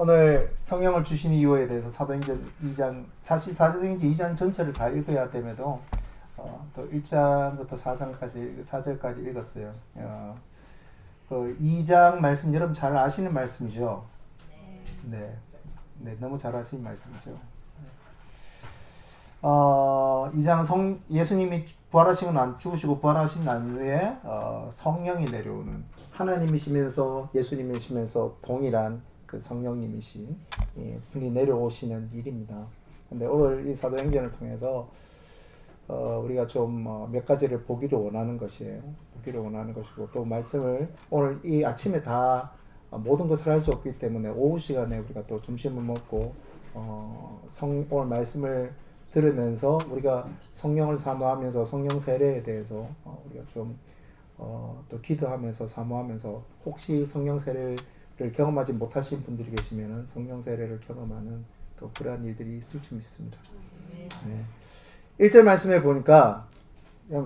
오늘 성령을 주신 이유에 대해서 사도행전 2장, 사실 사도행전 2장 전체를 다 읽어야 됨에도 또 1장부터 4절까지 읽었어요. 그 2장 말씀 여러분 잘 아시는 말씀이죠? 네, 너무 잘 아시는 말씀이죠. 2장 예수님이 죽으시고 부활하신 난 후에 성령이 내려오는, 하나님이시면서 예수님이시면서 동일한 그 성령님이신 분이 내려오시는 일입니다. 근데 오늘 이 사도행전을 통해서 우리가 좀 몇 가지를 보기를 원하는 것이에요. 보기를 원하는 것이고, 또 말씀을 오늘 이 아침에 다 모든 것을 할 수 없기 때문에 오후 시간에 우리가 또 점심을 먹고 오늘 말씀을 들으면서 우리가 성령을 사모하면서 성령 세례에 대해서 우리가 좀 또 기도하면서 사모하면서, 혹시 성령 세례를 경험하지 못하신 분들이 계시면은 성령 세례를 경험하는 또 그러한 일들이 있을 줄 믿습니다. 네. 1절 말씀에 보니까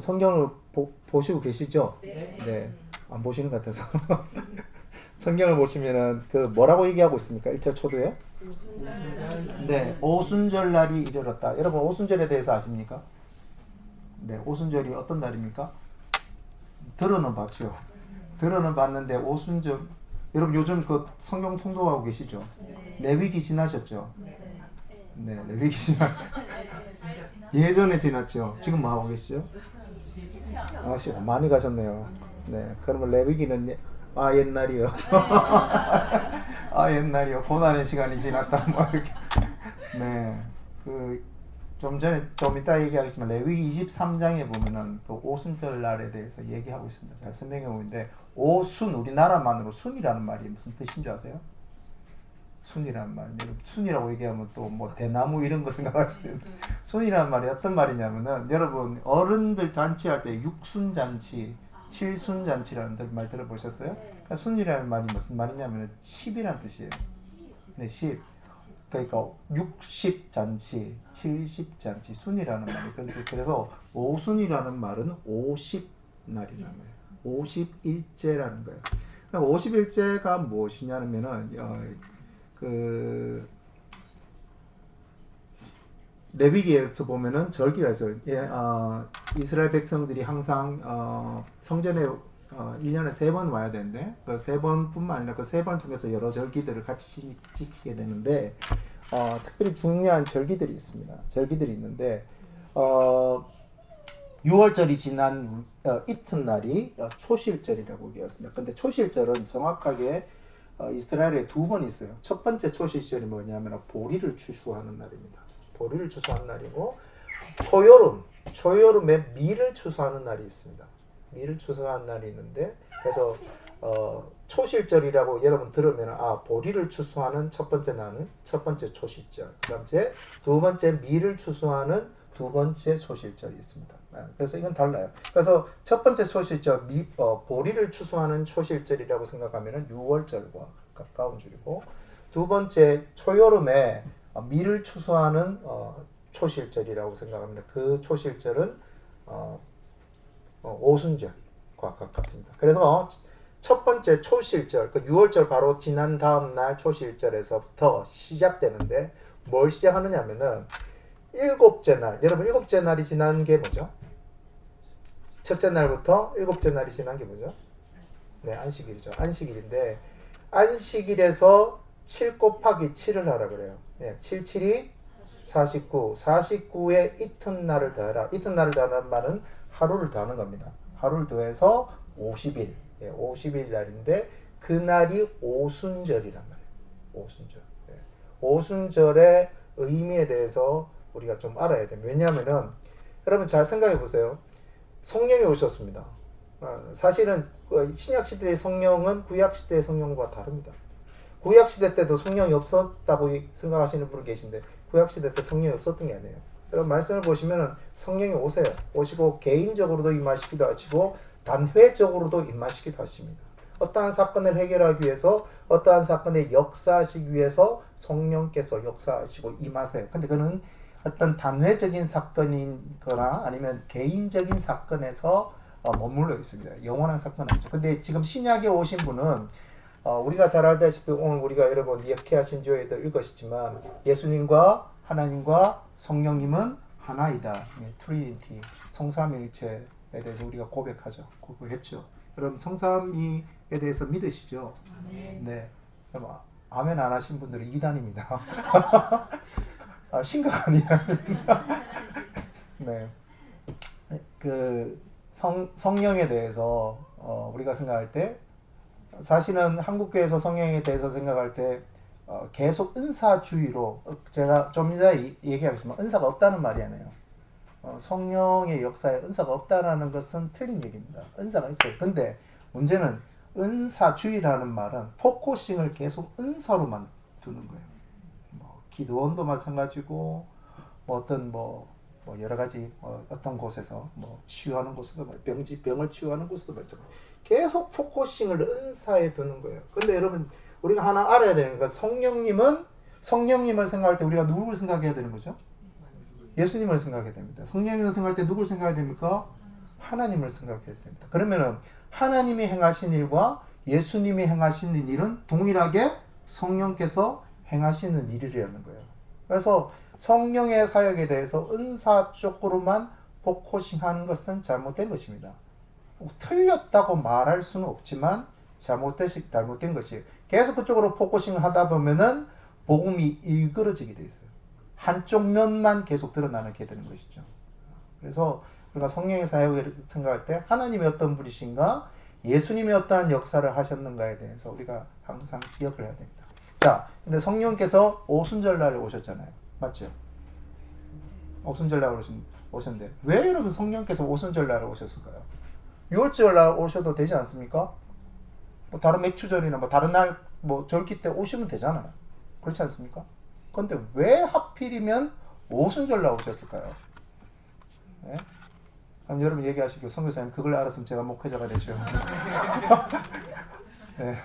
성경을 보시고 계시죠? 네. 안 보시는 것 같아서. 성경을 보시면은 그 뭐라고 얘기하고 있습니까? 1절 초도에? 네, 오순절 날이 이르렀다. 여러분 오순절에 대해서 아십니까? 네, 오순절이 어떤 날입니까? 들어는 봤죠. 들어는 봤는데 오순절, 여러분 요즘 그 성경 통독하고 계시죠? 레위기 지나셨죠? 네, 레위기 지나셨죠. 예전에 지났죠. 지금 뭐 하고 계시죠? 많이 가셨네요. 네, 그러면 레위기는 옛날이요. 옛날이요. 고난의 시간이 지났다. 뭐 이렇게. 네, 좀 이따 얘기하겠지만 레위기 23장에 보면은 그 오순절 날에 대해서 얘기하고 있습니다. 잘 설명해 보는데, 오순, 우리나라만으로 순이라는 말이 무슨 뜻인 줄 아세요? 순이라는 말. 순이라고 얘기하면 또 뭐 대나무 이런 거 생각할 수 있는데, 순이라는 말이 어떤 말이냐면은, 여러분 어른들 잔치할 때 육순잔치, 칠순잔치라는 말 들어보셨어요? 그러니까 순이라는 말이 무슨 말이냐면 10이라는 뜻이에요. 네, 10. 그러니까 60잔치, 70잔치, 순이라는 말이. 그래서 오순이라는 말은 50날이라는 거예요. 51제라는 거예요. 51제가 무엇이냐면은 레위기에서 보면은 절기가 있어요. 이스라엘 백성들이 항상 성전에 1년에 3번 와야 되는데, 그 3번뿐만 아니라 그 3번을 통해서 여러 절기들을 같이 지키게 되는데, 특별히 중요한 절기들이 있습니다. 절기들이 있는데, 6월절이 지난 이튿날이 초실절이라고 얘기했습니다. 근데 초실절은 정확하게 이스라엘에 2번 있어요. 첫 번째 초실절이 뭐냐면 보리를 추수하는 날입니다. 보리를 추수하는 날이고, 초여름에 밀을 추수하는 날이 있습니다. 밀을 추수하는 날이 있는데, 그래서 초실절이라고 여러분 들으면 보리를 추수하는 첫 번째 날은 첫 번째 초실절, 그다음 두 번째 밀을 추수하는 두 번째 초실절이 있습니다. 그래서 이건 달라요. 그래서 첫 번째 초실절, 보리를 추수하는 초실절이라고 생각하면 6월절과 가까운 줄이고, 두 번째 초여름에 밀을 추수하는 초실절이라고 생각합니다. 그 초실절은 오순절과 가깝습니다. 그래서 첫 번째 초실절, 그 6월절 바로 지난 다음 날 초실절에서부터 시작되는데, 뭘 시작하느냐면은 일곱째 날, 여러분 일곱째 날이 지난 게 뭐죠? 첫째 날부터 일곱째 날이 지난 게 뭐죠? 네, 안식일이죠. 안식일인데, 안식일에서 7 곱하기 7을 하라 그래요. 네, 7, 7이 49, 49에 이튿날을 더해라. 이튿날을 더하는 말은 하루를 더하는 겁니다. 하루를 더해서 50일, 50일 날인데, 그날이 오순절이란 말이에요. 오순절. 오순절의 의미에 대해서 우리가 좀 알아야 돼요. 왜냐하면은 여러분 잘 생각해 보세요. 성령이 오셨습니다. 사실은 신약 시대의 성령은 구약 시대의 성령과 다릅니다. 구약 시대 때도 성령이 없었다고 생각하시는 분이 계신데, 구약 시대 때 성령이 없었던 게 아니에요. 여러분 말씀을 보시면은 성령이 오시고 개인적으로도 임하시기도 하시고 단회적으로도 임하시기도 하십니다. 어떠한 사건을 해결하기 위해서, 어떠한 사건에 역사하시기 위해서 성령께서 역사하시고 임하세요. 근데 그는 어떤 단회적인 사건이거나 아니면 개인적인 사건에서 머물러 있습니다. 영원한 사건은 아니죠. 근데 지금 신약에 오신 분은 우리가 잘 알다시피 오늘 우리가 여러분 니케아 신조에도 읽으셨지만 예수님과 하나님과 성령님은 하나이다. 트리니티, 성삼위일체에 대해서 우리가 고백했죠. 여러분 성삼위에 대해서 믿으시죠? 네. 그럼 아멘 안 하신 분들은 이단입니다. 심각한 이단입니다. 네. 그 성령에 대해서 우리가 생각할 때 사실은 한국교회에서 성령에 대해서 생각할 때 계속 은사주의로 제가 좀 이따 얘기하겠지만 은사가 없다는 말이 아니에요. 성령의 역사에 은사가 없다라는 것은 틀린 얘기입니다. 은사가 있어요. 근데 문제는 은사주의라는 말은 포커싱을 계속 은사로만 두는 거예요. 기도원도 마찬가지고 어떤 여러 가지 어떤 곳에서 치유하는 곳에도 병을 치유하는 곳에도 마찬가지. 계속 포커싱을 은사에 두는 거예요. 근데 여러분 우리가 하나 알아야 되는 건 성령님을 생각할 때 우리가 누구를 생각해야 되는 거죠? 예수님을 생각해야 됩니다. 성령님을 생각할 때 누구를 생각해야 됩니까? 하나님을 생각해야 됩니다. 그러면은 하나님이 행하신 일과 예수님이 행하시는 일은 동일하게 성령께서 행하시는 일이라는 거예요. 그래서 성령의 사역에 대해서 은사 쪽으로만 포커싱하는 것은 잘못된 것입니다. 틀렸다고 말할 수는 없지만 잘못된 것이에요. 계속 그쪽으로 포커싱을 하다 보면은 복음이 일그러지게 돼 있어요. 한쪽 면만 계속 드러나게 되는 것이죠. 그래서 우리가 성령의 사역을 생각할 때 하나님이 어떤 분이신가, 예수님이 어떠한 역사를 하셨는가에 대해서 우리가 항상 기억을 해야 됩니다. 자, 근데 성령께서 오순절날에 오셨잖아요. 맞죠? 오순절날에 오셨는데 왜 여러분 성령께서 오순절날에 오셨을까요? 유월절날 오셔도 되지 않습니까? 다른 맥추절이나 다른 날 절기 때 오시면 되잖아요. 그렇지 않습니까? 근데 왜 하필이면 오순절날 오셨을까요? 네? 그럼 여러분 얘기하시고 선교사님 그걸 알았으면 제가 목회자가 되죠. 네.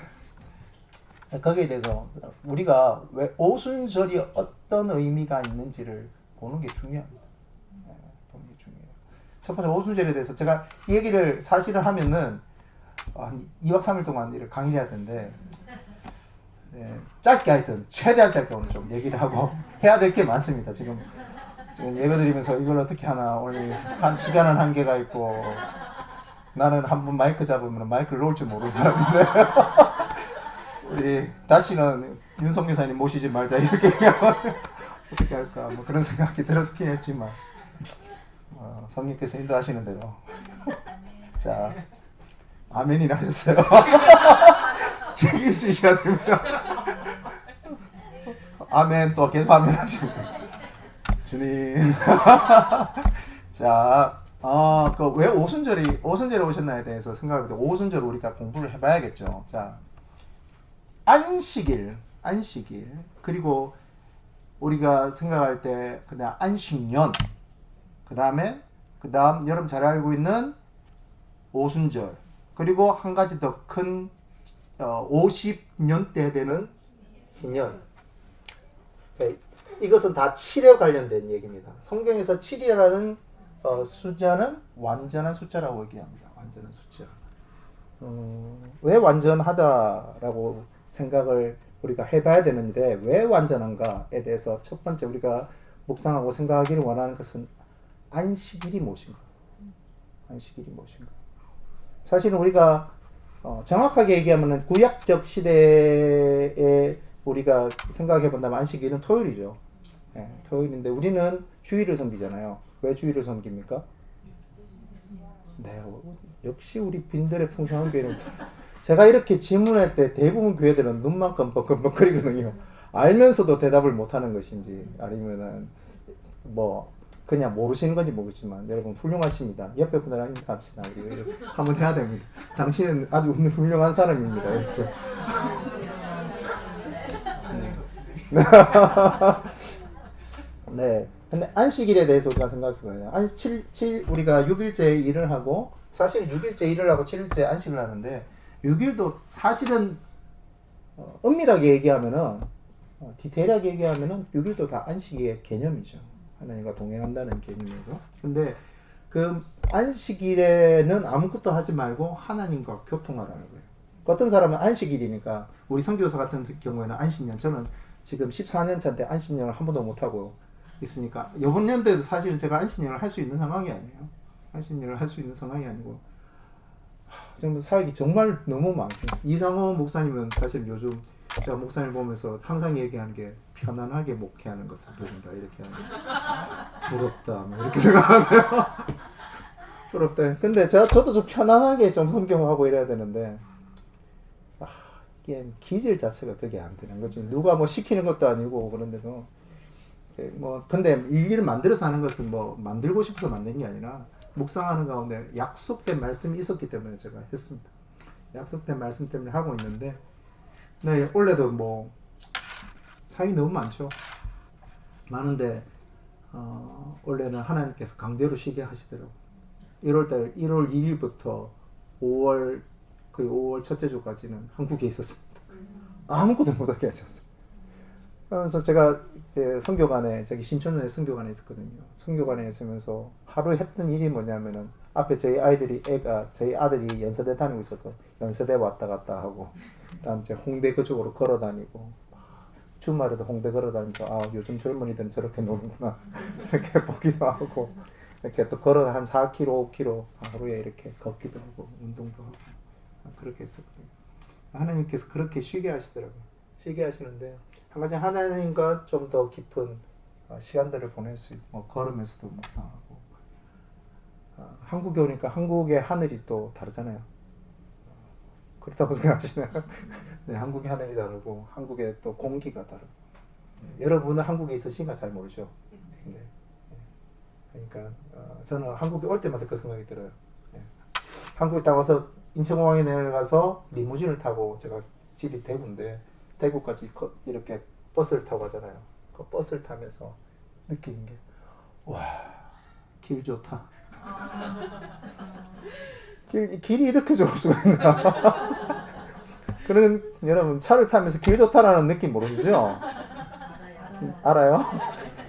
거기에 대해서 우리가 왜 오순절이 어떤 의미가 있는지를 보는 게 중요합니다. 네, 보는 게 중요해요. 첫 번째 오순절에 대해서 제가 이 얘기를 사실은 하면은 한 2박 3일 동안 강의를 해야 되는데 네, 짧게 하여튼 최대한 짧게 오늘 좀 얘기를 하고 해야 될 게 많습니다. 지금 예배드리면서 이걸 어떻게 하나 오늘 한 시간은 한계가 있고 나는 한번 마이크 잡으면 마이크를 놓을 줄 모르는 사람인데 우리 다시는 윤성 교사님 모시지 말자 이렇게 어떻게 할까 그런 생각이 들었긴 했지만 성령께서 인도하시는 대로 자 아멘이라 하셨어요. 책임지셔야 됩니다. 아멘 또 계속 아멘 하십니다. 주님. 자, 왜 오순절에 오셨나에 대해서 생각할 때 오순절 우리가 공부를 해봐야겠죠. 자, 안식일 그리고 우리가 생각할 때 그다음 안식년 그다음 여러분 잘 알고 있는 오순절 그리고 한 가지 더 큰 50년 때 되는 희년. 이것은 다 7에 관련된 얘기입니다. 성경에서 7이라는 숫자는 완전한 숫자라고 얘기합니다. 완전한 숫자. 왜 완전하다라고 생각을 우리가 해봐야 되는데 왜 완전한가에 대해서 첫 번째 우리가 묵상하고 생각하기를 원하는 것은 안식일이 무엇인가? 안식일이 무엇인가? 사실은 우리가 정확하게 얘기하면 구약적 시대에 우리가 생각해 본다면 안식일은 토요일이죠. 네, 토요일인데 우리는 주일을 섬기잖아요. 왜 주일을 섬깁니까? 네, 역시 우리 빈들의 풍성한 교회는 제가 이렇게 질문할 때 대부분 교회들은 눈만 껌뻑껌뻑거리거든요. 알면서도 대답을 못하는 것인지 아니면은 그냥 모르시는 건지 모르겠지만 여러분 훌륭하십니다. 옆에 분들랑 인사합시다. 우리 한번 해야 됩니다. 당신은 아주 훌륭한 사람입니다. 이렇게. 네. 근데 안식일에 대해서 우리가 생각해봐요. 우리가 6일째 일을 하고 사실 6일째 일을 하고 7일째 안식을 하는데 6일도 사실은 엄밀하게 얘기하면은 디테일하게 얘기하면은 6일도 다 안식일의 개념이죠. 하나님과 동행한다는 개념에서. 근데 그 안식일에는 아무것도 하지 말고 하나님과 교통하라는 거예요. 어떤 사람은 안식일이니까 우리 선교사 같은 경우에는 안식년, 저는 지금 14년 차인데 안식년을 한 번도 못 하고 있으니까 이번 연도에도 사실은 제가 안식년을 할 수 있는 상황이 아니에요. 안식년을 할 수 있는 상황이 아니고 좀 사역이 정말 너무 많고, 이상호 목사님은 사실 요즘 제가 목사님 보면서 항상 얘기하는 게 편안하게 목회하는 것을 보인다 이렇게 하는, 부럽다 뭐 이렇게 생각하네요. 부럽다. 근데 저도 좀 편안하게 좀 성경하고 이래야 되는데 이게 기질 자체가 그게 안 되는 거지. 누가 뭐 시키는 것도 아니고 그런데도 뭐 근데 일일을 만들어서 하는 것은 뭐 만들고 싶어서 만든 게 아니라 묵상하는 가운데 약속된 말씀이 있었기 때문에 제가 했습니다. 약속된 말씀 때문에 하고 있는데, 네, 원래도 뭐 사역이 너무 많죠. 많은데 원래는 하나님께서 강제로 쉬게 하시더라고요. 1월 2일부터 5월 거의 5월 첫째 주까지는 한국에 있었습니다. 아무것도 못하게 하셨어요. 그래서 제가 이제 성교관에, 저기 신촌에 성교관에 있었거든요. 성교관에 있으면서 하루 했던 일이 뭐냐면은 앞에 저희 아들이 연세대 다니고 있어서 연세대 왔다 갔다 하고, 그다음 이제 홍대 그쪽으로 걸어 다니고, 주말에도 홍대 걸어 다니면서 아 요즘 젊은이들은 저렇게 노는구나 이렇게 보기도 하고, 이렇게 또 걸어 한 4km, 5km 하루에 이렇게 걷기도 하고 운동도 하고 그렇게 했었거든요. 하나님께서 그렇게 쉬게 하시더라고요. 쉬게 하시는데 한 가지 하나님과 좀 더 깊은 시간들을 보낼 수 있고, 뭐 걸으면서도 묵상하고, 한국에 오니까 한국의 하늘이 또 다르잖아요. 그렇다고 생각하시나요? 네, 한국의 하늘이 다르고 한국의 또 공기가 다르고. 여러분은 한국에 있으신가 잘 모르죠. 네. 그러니까 저는 한국에 올 때마다 그 생각이 들어요. 네. 한국에 딱 와서 인천공항에 내려가서 리무진을 타고, 제가 집이 대구인데 대구까지 이렇게 버스를 타고 가잖아요. 그 버스를 타면서 느끼는 게, 와, 길 좋다. 길이 이렇게 좋을 수가 있나? 그런, 여러분 차를 타면서 길 좋다라는 느낌 모르시죠? 알아요?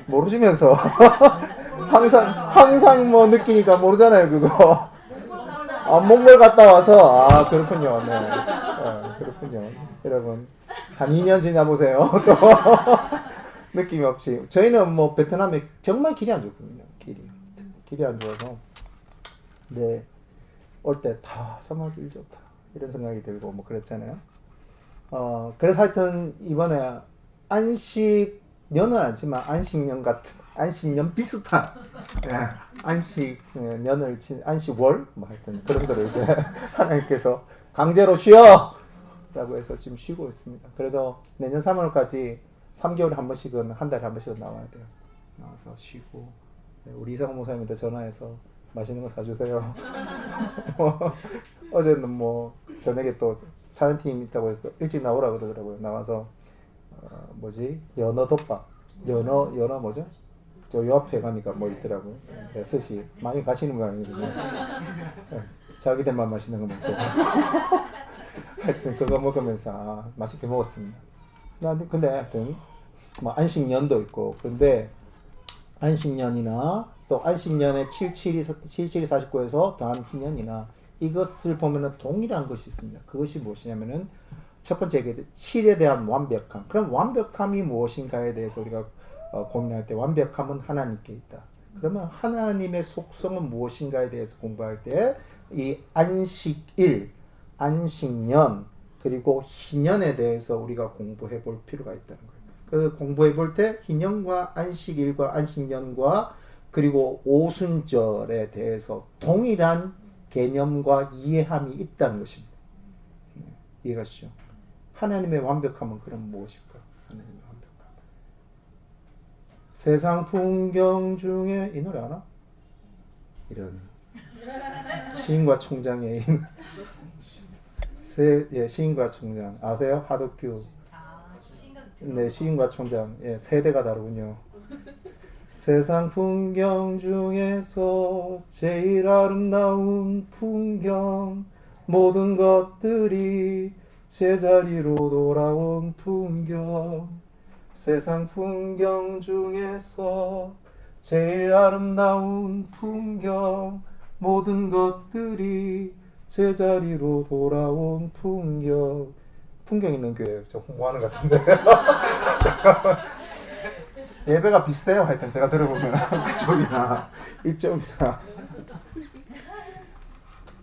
모르시면서 항상 뭐 느끼니까 모르잖아요, 그거. 몽골 갔다 와서 그렇군요. 네. 그렇군요. 여러분 한 2년 지나보세요. 또 느낌이 없지. 저희는 뭐 베트남에 정말 길이 안 좋거든요. 길이 안 좋아서 네, 올 때 다 정말 길 좋다 이런 생각이 들고 뭐 그랬잖아요. 그래서 하여튼 이번에 안식년은 아니지만 안식년 같은, 안식년 비슷한, 안식년을 안식월 뭐 하여튼 그런 거를 이제 하나님께서 강제로 쉬어 라고 해서 지금 쉬고 있습니다. 그래서 내년 3월까지 3개월에 한 번씩은, 한 달에 한 번씩은 나와야 돼요. 나와서 쉬고, 네, 우리 이상호 목사님한테 전화해서 맛있는 거 사주세요. 어제는 뭐 저녁에 또 찬양팀 있다고 해서 일찍 나오라 그러더라고요. 나와서 연어 덮밥, 연어 뭐죠? 저 요 앞에 가니까 뭐 있더라고요. 네, 스시 많이 가시는 거 아니거든요. 네, 자기들만 맛있는 거 먹고. 하여튼 그거 먹으면서 맛있게 먹었습니다. 근데 하여튼 뭐 안식년도 있고, 그런데 안식년이나 또 안식년의 77이 49에서 더한 희년이나, 이것을 보면은 동일한 것이 있습니다. 그것이 무엇이냐면은 첫 번째 얘기해 7에 대한 완벽함. 그럼 완벽함이 무엇인가에 대해서 우리가 고민할 때, 완벽함은 하나님께 있다. 그러면 하나님의 속성은 무엇인가에 대해서 공부할 때 이 안식일, 안식년, 그리고 희년에 대해서 우리가 공부해 볼 필요가 있다는 거예요. 그 공부해 볼 때 희년과 안식일과 안식년과 그리고 오순절에 대해서 동일한 개념과 이해함이 있다는 것입니다. 이해가시죠? 하나님의 완벽함은 그럼 무엇일까? 하나님의 완벽함. 세상 풍경 중에, 이 노래 아나? 이런 시인과 총장의 시인과 총장 아세요? 하덕규. 네, 시인과 총장. 세대가 다르군요. 세상 풍경 중에서 제일 아름다운 풍경, 모든 것들이 제자리로 돌아온 풍경. 세상 풍경 중에서 제일 아름다운 풍경, 모든 것들이 제자리로 돌아온 풍경. 풍경 있는 교회 저 홍보하는 것 같은데. 예배가 비슷해요. 하여튼 제가 들어보면 그쪽이나 이쪽이나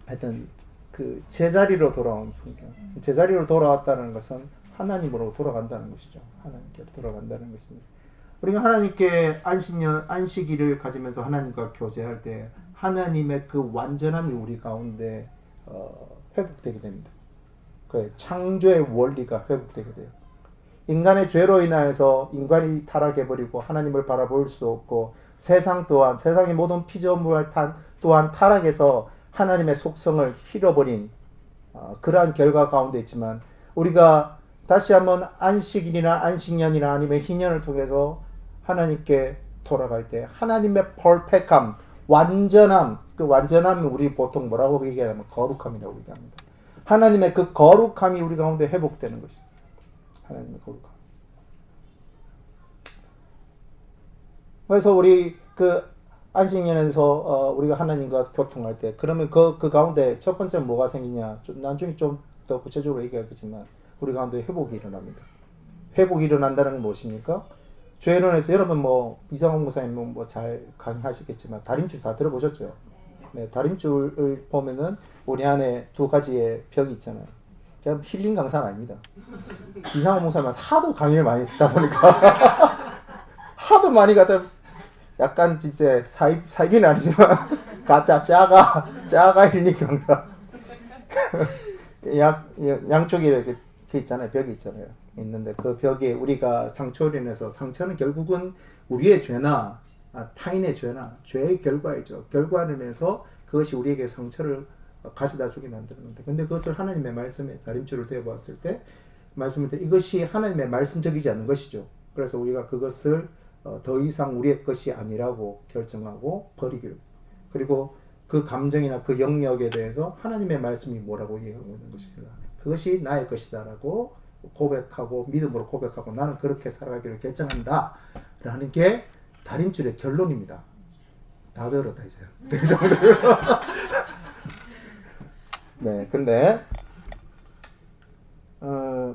하여튼 그 제자리로 돌아온 풍경. 제자리로 돌아왔다는 것은 하나님으로 돌아간다는 것이죠. 하나님께로 돌아간다는 것입니다. 우리가 하나님께 안식일을 가지면서 하나님과 교제할 때 하나님의 그 완전함이 우리 가운데 회복되게 됩니다. 그 창조의 원리가 회복되게 돼요. 인간의 죄로 인하여서 인간이 타락해버리고 하나님을 바라볼 수 없고 세상 또한 세상의 모든 피조물 또한 타락해서 하나님의 속성을 잃어버린 그러한 결과 가운데 있지만 우리가 다시 한번 안식일이나 안식년이나 아니면 희년을 통해서 하나님께 돌아갈 때 하나님의 퍼펙함, 완전함, 그 완전함을 우리 보통 뭐라고 얘기하면 거룩함이라고 얘기합니다. 하나님의 그 거룩함이 우리 가운데 회복되는 것이죠. 하나님의 거룩함. 그래서 우리 그 안식년에서 우리가 하나님과 교통할 때 그러면 그 가운데 첫 번째 뭐가 생기냐? 좀 나중에 좀 더 구체적으로 얘기하겠지만 우리 가운데 회복이 일어납니다. 회복이 일어난다는 건 무엇입니까? 죄론에서 여러분 뭐 이상원 목사님 뭐 잘 강의하시겠지만 다림줄 다 들어보셨죠? 네, 다림줄을 보면은 우리 안에 두 가지의 벽이 있잖아요. 제가 힐링 강사는 아닙니다. 이상원 목사님 하도 강의를 많이 듣다 보니까 하도 많이 가다 약간 이제 사입은 아니지만 가짜 짜가 힐링 강사. 양쪽에 이렇게 그 있잖아요. 벽이 있잖아요. 있는데 그 벽에 우리가 상처로 인해서 상처는 결국은 우리의 죄나 타인의 죄나 죄의 결과이죠. 결과로 인해서 그것이 우리에게 상처를 가져다 주게 만드는데 근데 그것을 하나님의 말씀에 다림줄을 대어봤을 때 말씀을 때 이것이 하나님의 말씀적이지 않는 것이죠. 그래서 우리가 그것을 더 이상 우리의 것이 아니라고 결정하고 버리기로 그리고 그 감정이나 그 영역에 대해서 하나님의 말씀이 뭐라고 얘기하고 있는 것인가 그것이 나의 것이다 라고 고백하고 믿음으로 고백하고 나는 그렇게 살아가기로 결정한다 라는 게 다림줄의 결론입니다. 다 배웠다 이제. 네, 근데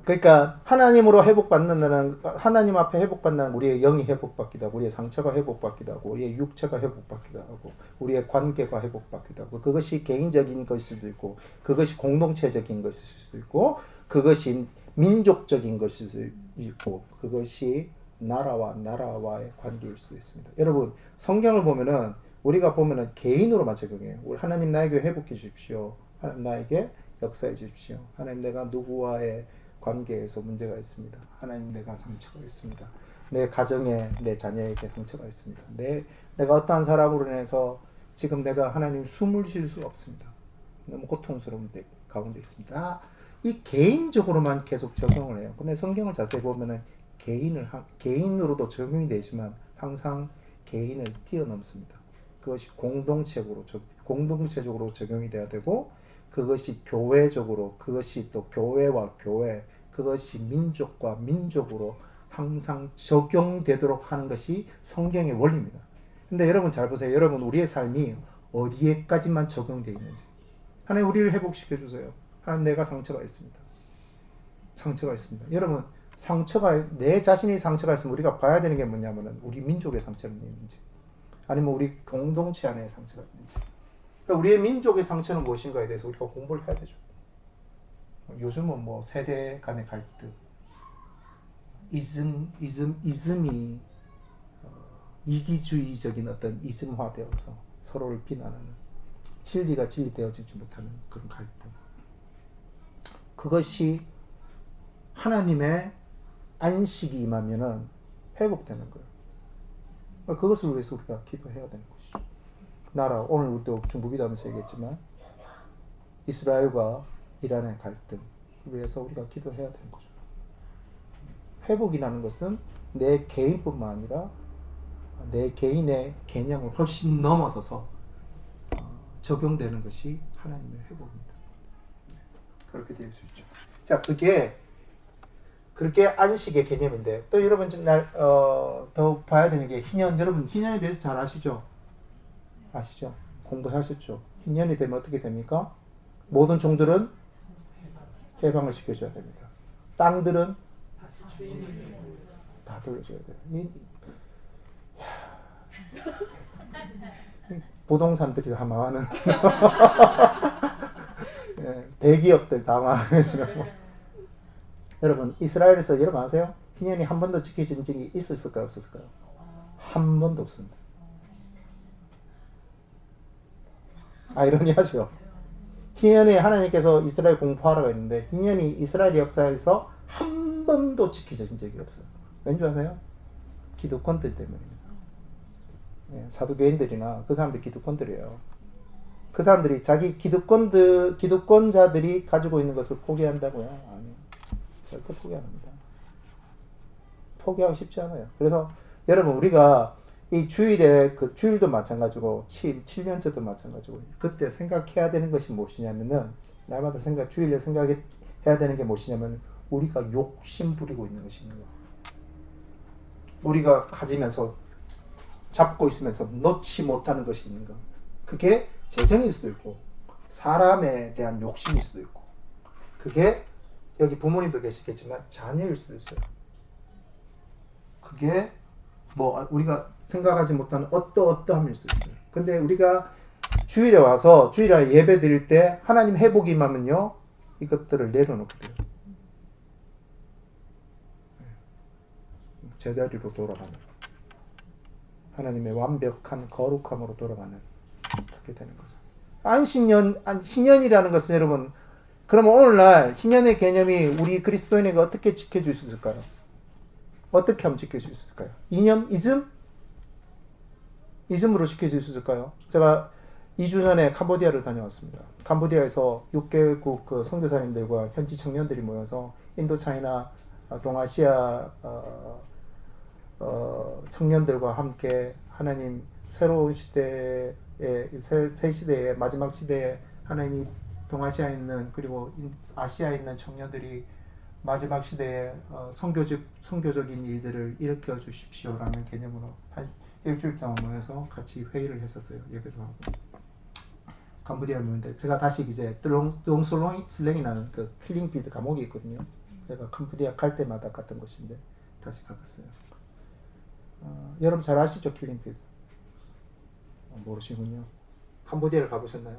그러니까 하나님으로 회복받는다는 하나님 앞에 회복받는 우리의 영이 회복받기도 하고 우리의 상처가 회복받기도 하고 우리의 육체가 회복받기도 하고 우리의 관계가 회복받기도 하고 그것이 개인적인 것일 수도 있고 그것이 공동체적인 것일 수도 있고 그것이 민족적인 것일 수도 있고 그것이 나라와의 관계일 수도 있습니다. 여러분 성경을 보면은 우리가 보면은 개인으로만 적용해요. 우리 하나님 나에게 회복해 주십시오. 하나님 나에게 역사해 주십시오. 하나님 내가 누구와의 관계에서 문제가 있습니다. 하나님 내가 상처가 있습니다. 내 가정에 내 자녀에게 상처가 있습니다. 내가 어떠한 사람으로 인해서 지금 내가 하나님 숨을 쉴 수 없습니다. 너무 고통스러운 가운데 있습니다. 이 개인적으로만 계속 적용을 해요. 근데 성경을 자세히 보면은 개인으로도 적용이 되지만 항상 개인을 뛰어넘습니다. 그것이 공동체적으로 적용이 돼야 되고 그것이 교회적으로 그것이 또 교회와 교회 그것이 민족과 민족으로 항상 적용되도록 하는 것이 성경의 원리입니다. 근데 여러분 잘 보세요. 여러분 우리의 삶이 어디에까지만 적용되어 있는지 하나님 우리를 회복시켜 주세요. 하나님 내가 상처가 있습니다. 상처가 있습니다. 여러분 내 자신이 상처가 있으면 우리가 봐야 되는 게 뭐냐면은 우리 민족의 상처는 있는지 아니면 우리 공동체 안에 상처가 있는지 그러니까 우리의 민족의 상처는 무엇인가에 대해서 우리가 공부를 해야 되죠. 요즘은 뭐 세대 간의 갈등, 이즘이 이기주의적인 어떤 이즘화되어서 서로를 비난하는 진리가 진리되어지지 못하는 그런 갈등. 그것이 하나님의 안식이 임하면은 회복되는 거예요. 그것을 위해서 우리가 기도해야 되는 것이죠. 오늘 우리도 중보기도하면서 얘기했지만 이스라엘과 이란의 갈등 위해서 우리가 기도해야 되는 거죠. 회복이라는 것은 내 개인뿐만 아니라 내 개인의 개념을 훨씬 넘어서서 적용되는 것이 하나님의 회복입니다. 그렇게 될 수 있죠. 자, 그렇게 안식의 개념인데 또 여러분 더 봐야 되는 게 희년. 여러분 희년에 대해서 잘 아시죠? 공부하셨죠? 희년이 되면 어떻게 됩니까? 모든 종들은 해방을 시켜줘야 됩니다. 땅들은 다시 주인에게. 다 돌려줘야 돼요. 부동산들이 다 망하는 예, 대기업들 다 망하는 여러분 이스라엘에서 여러분 아세요? 희년이 한 번도 지켜진 적이 있었을까요? 없었을까요? 한 번도 없습니다. 아이러니하죠. 희년에 하나님께서 이스라엘 공포하라고 했는데 희년이 이스라엘 역사에서 한 번도 지켜진 적이 없어요. 왠지 아세요? 기득권들 때문입니다. 예, 사두개인들이나 그 사람들 기득권들이에요. 그 사람들이 자기 기득권자들이 가지고 있는 것을 포기한다고요? 아니요. 절대 포기 안 합니다. 포기하기 쉽지 않아요. 그래서 여러분 우리가 이 주일에 그 주일도 마찬가지고 7년째도 마찬가지고 그때 생각해야 되는 것이 무엇이냐면은 날마다 주일에 생각해야 되는 게 무엇이냐면 우리가 욕심 부리고 있는 것이 있는 거예요. 우리가 가지면서 잡고 있으면서 놓지 못하는 것이 있는 거. 그게 재정일 수도 있고 사람에 대한 욕심일 수도 있고 그게 여기 부모님도 계시겠지만 자녀일 수도 있어요. 그게 뭐 우리가 생각하지 못하는 어떠함일 수도 있어요. 근데 우리가 주일에 와서 주일에 예배 드릴 때 하나님 해보기만 하면요 이것들을 내려놓게 돼요. 제자리로 돌아가는 하나님의 완벽한 거룩함으로 돌아가는 그렇게 되는 거죠. 희년이라는 것은 여러분 그러면 오늘날 희년의 개념이 우리 그리스도인에게 어떻게 지켜줄 수 있을까요? 어떻게 하면 지켜줄 수 있을까요? 이즘으로 지켜줄 수 있을까요? 제가 2주 전에 캄보디아를 다녀왔습니다. 캄보디아에서 6개국 그 선교사님들과 현지 청년들이 모여서 인도차이나 동아시아 청년들과 함께 하나님 새로운 시대의 새 시대의 마지막 시대에 하나님이 동아시아에 있는 그리고 아시아에 있는 청년들이 마지막 시대에 선교적인 일들을 일으켜 주십시오라는 개념으로 한 일주일 동안 모여서 같이 회의를 했었어요. 예배도 하고. 캄보디아에 모였는데 제가 다시 이제 똥슬랭이라는 그 킬링필드 감옥이 있거든요. 제가 캄보디아 갈 때마다 갔던 곳인데 다시 가봤어요. 여러분 잘 아시죠? 킬링필드? 모르시군요. 캄보디아를 가보셨나요?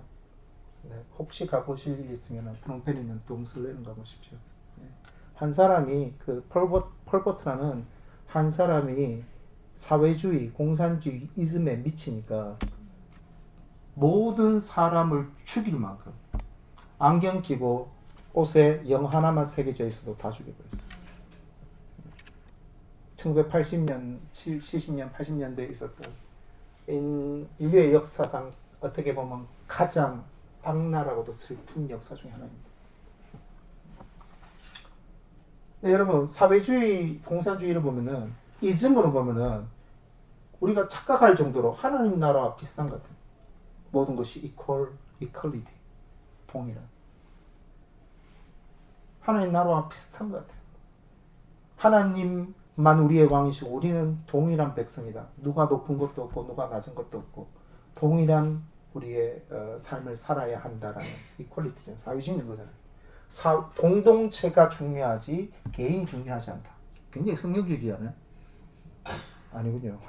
네, 혹시 가보실 일 있으면 프놈펜에 있는 똥슬랭 가보십시오. 네. 한 사람이 그 펄버트라는 한 사람이 사회주의, 공산주의 이즘에 미치니까 모든 사람을 죽일 만큼 안경 끼고 옷에 영 하나만 새겨져 있어도 다 죽여버렸어요. 1980년, 70년, 80년대에 있었던 인류의 역사상 어떻게 보면 가장 악랄하고도 슬픈 역사 중에 하나입니다. 네, 여러분 사회주의, 공산주의를 보면은 이즘으로 보면은 우리가 착각할 정도로 하나님 나라와 비슷한 것 같아요. 모든 것이 equality, 동일한. 하나님 나라와 비슷한 것 같아요. 하나님만 우리의 왕이시고 우리는 동일한 백성이다. 누가 높은 것도 없고 누가 낮은 것도 없고 동일한 우리의 삶을 살아야 한다라는 이퀄리티잖아요. 사회주의는 거잖아요. 공동체가 중요하지 개인이 중요하지 않다. 굉장히 성경적이잖아요. 아니군요.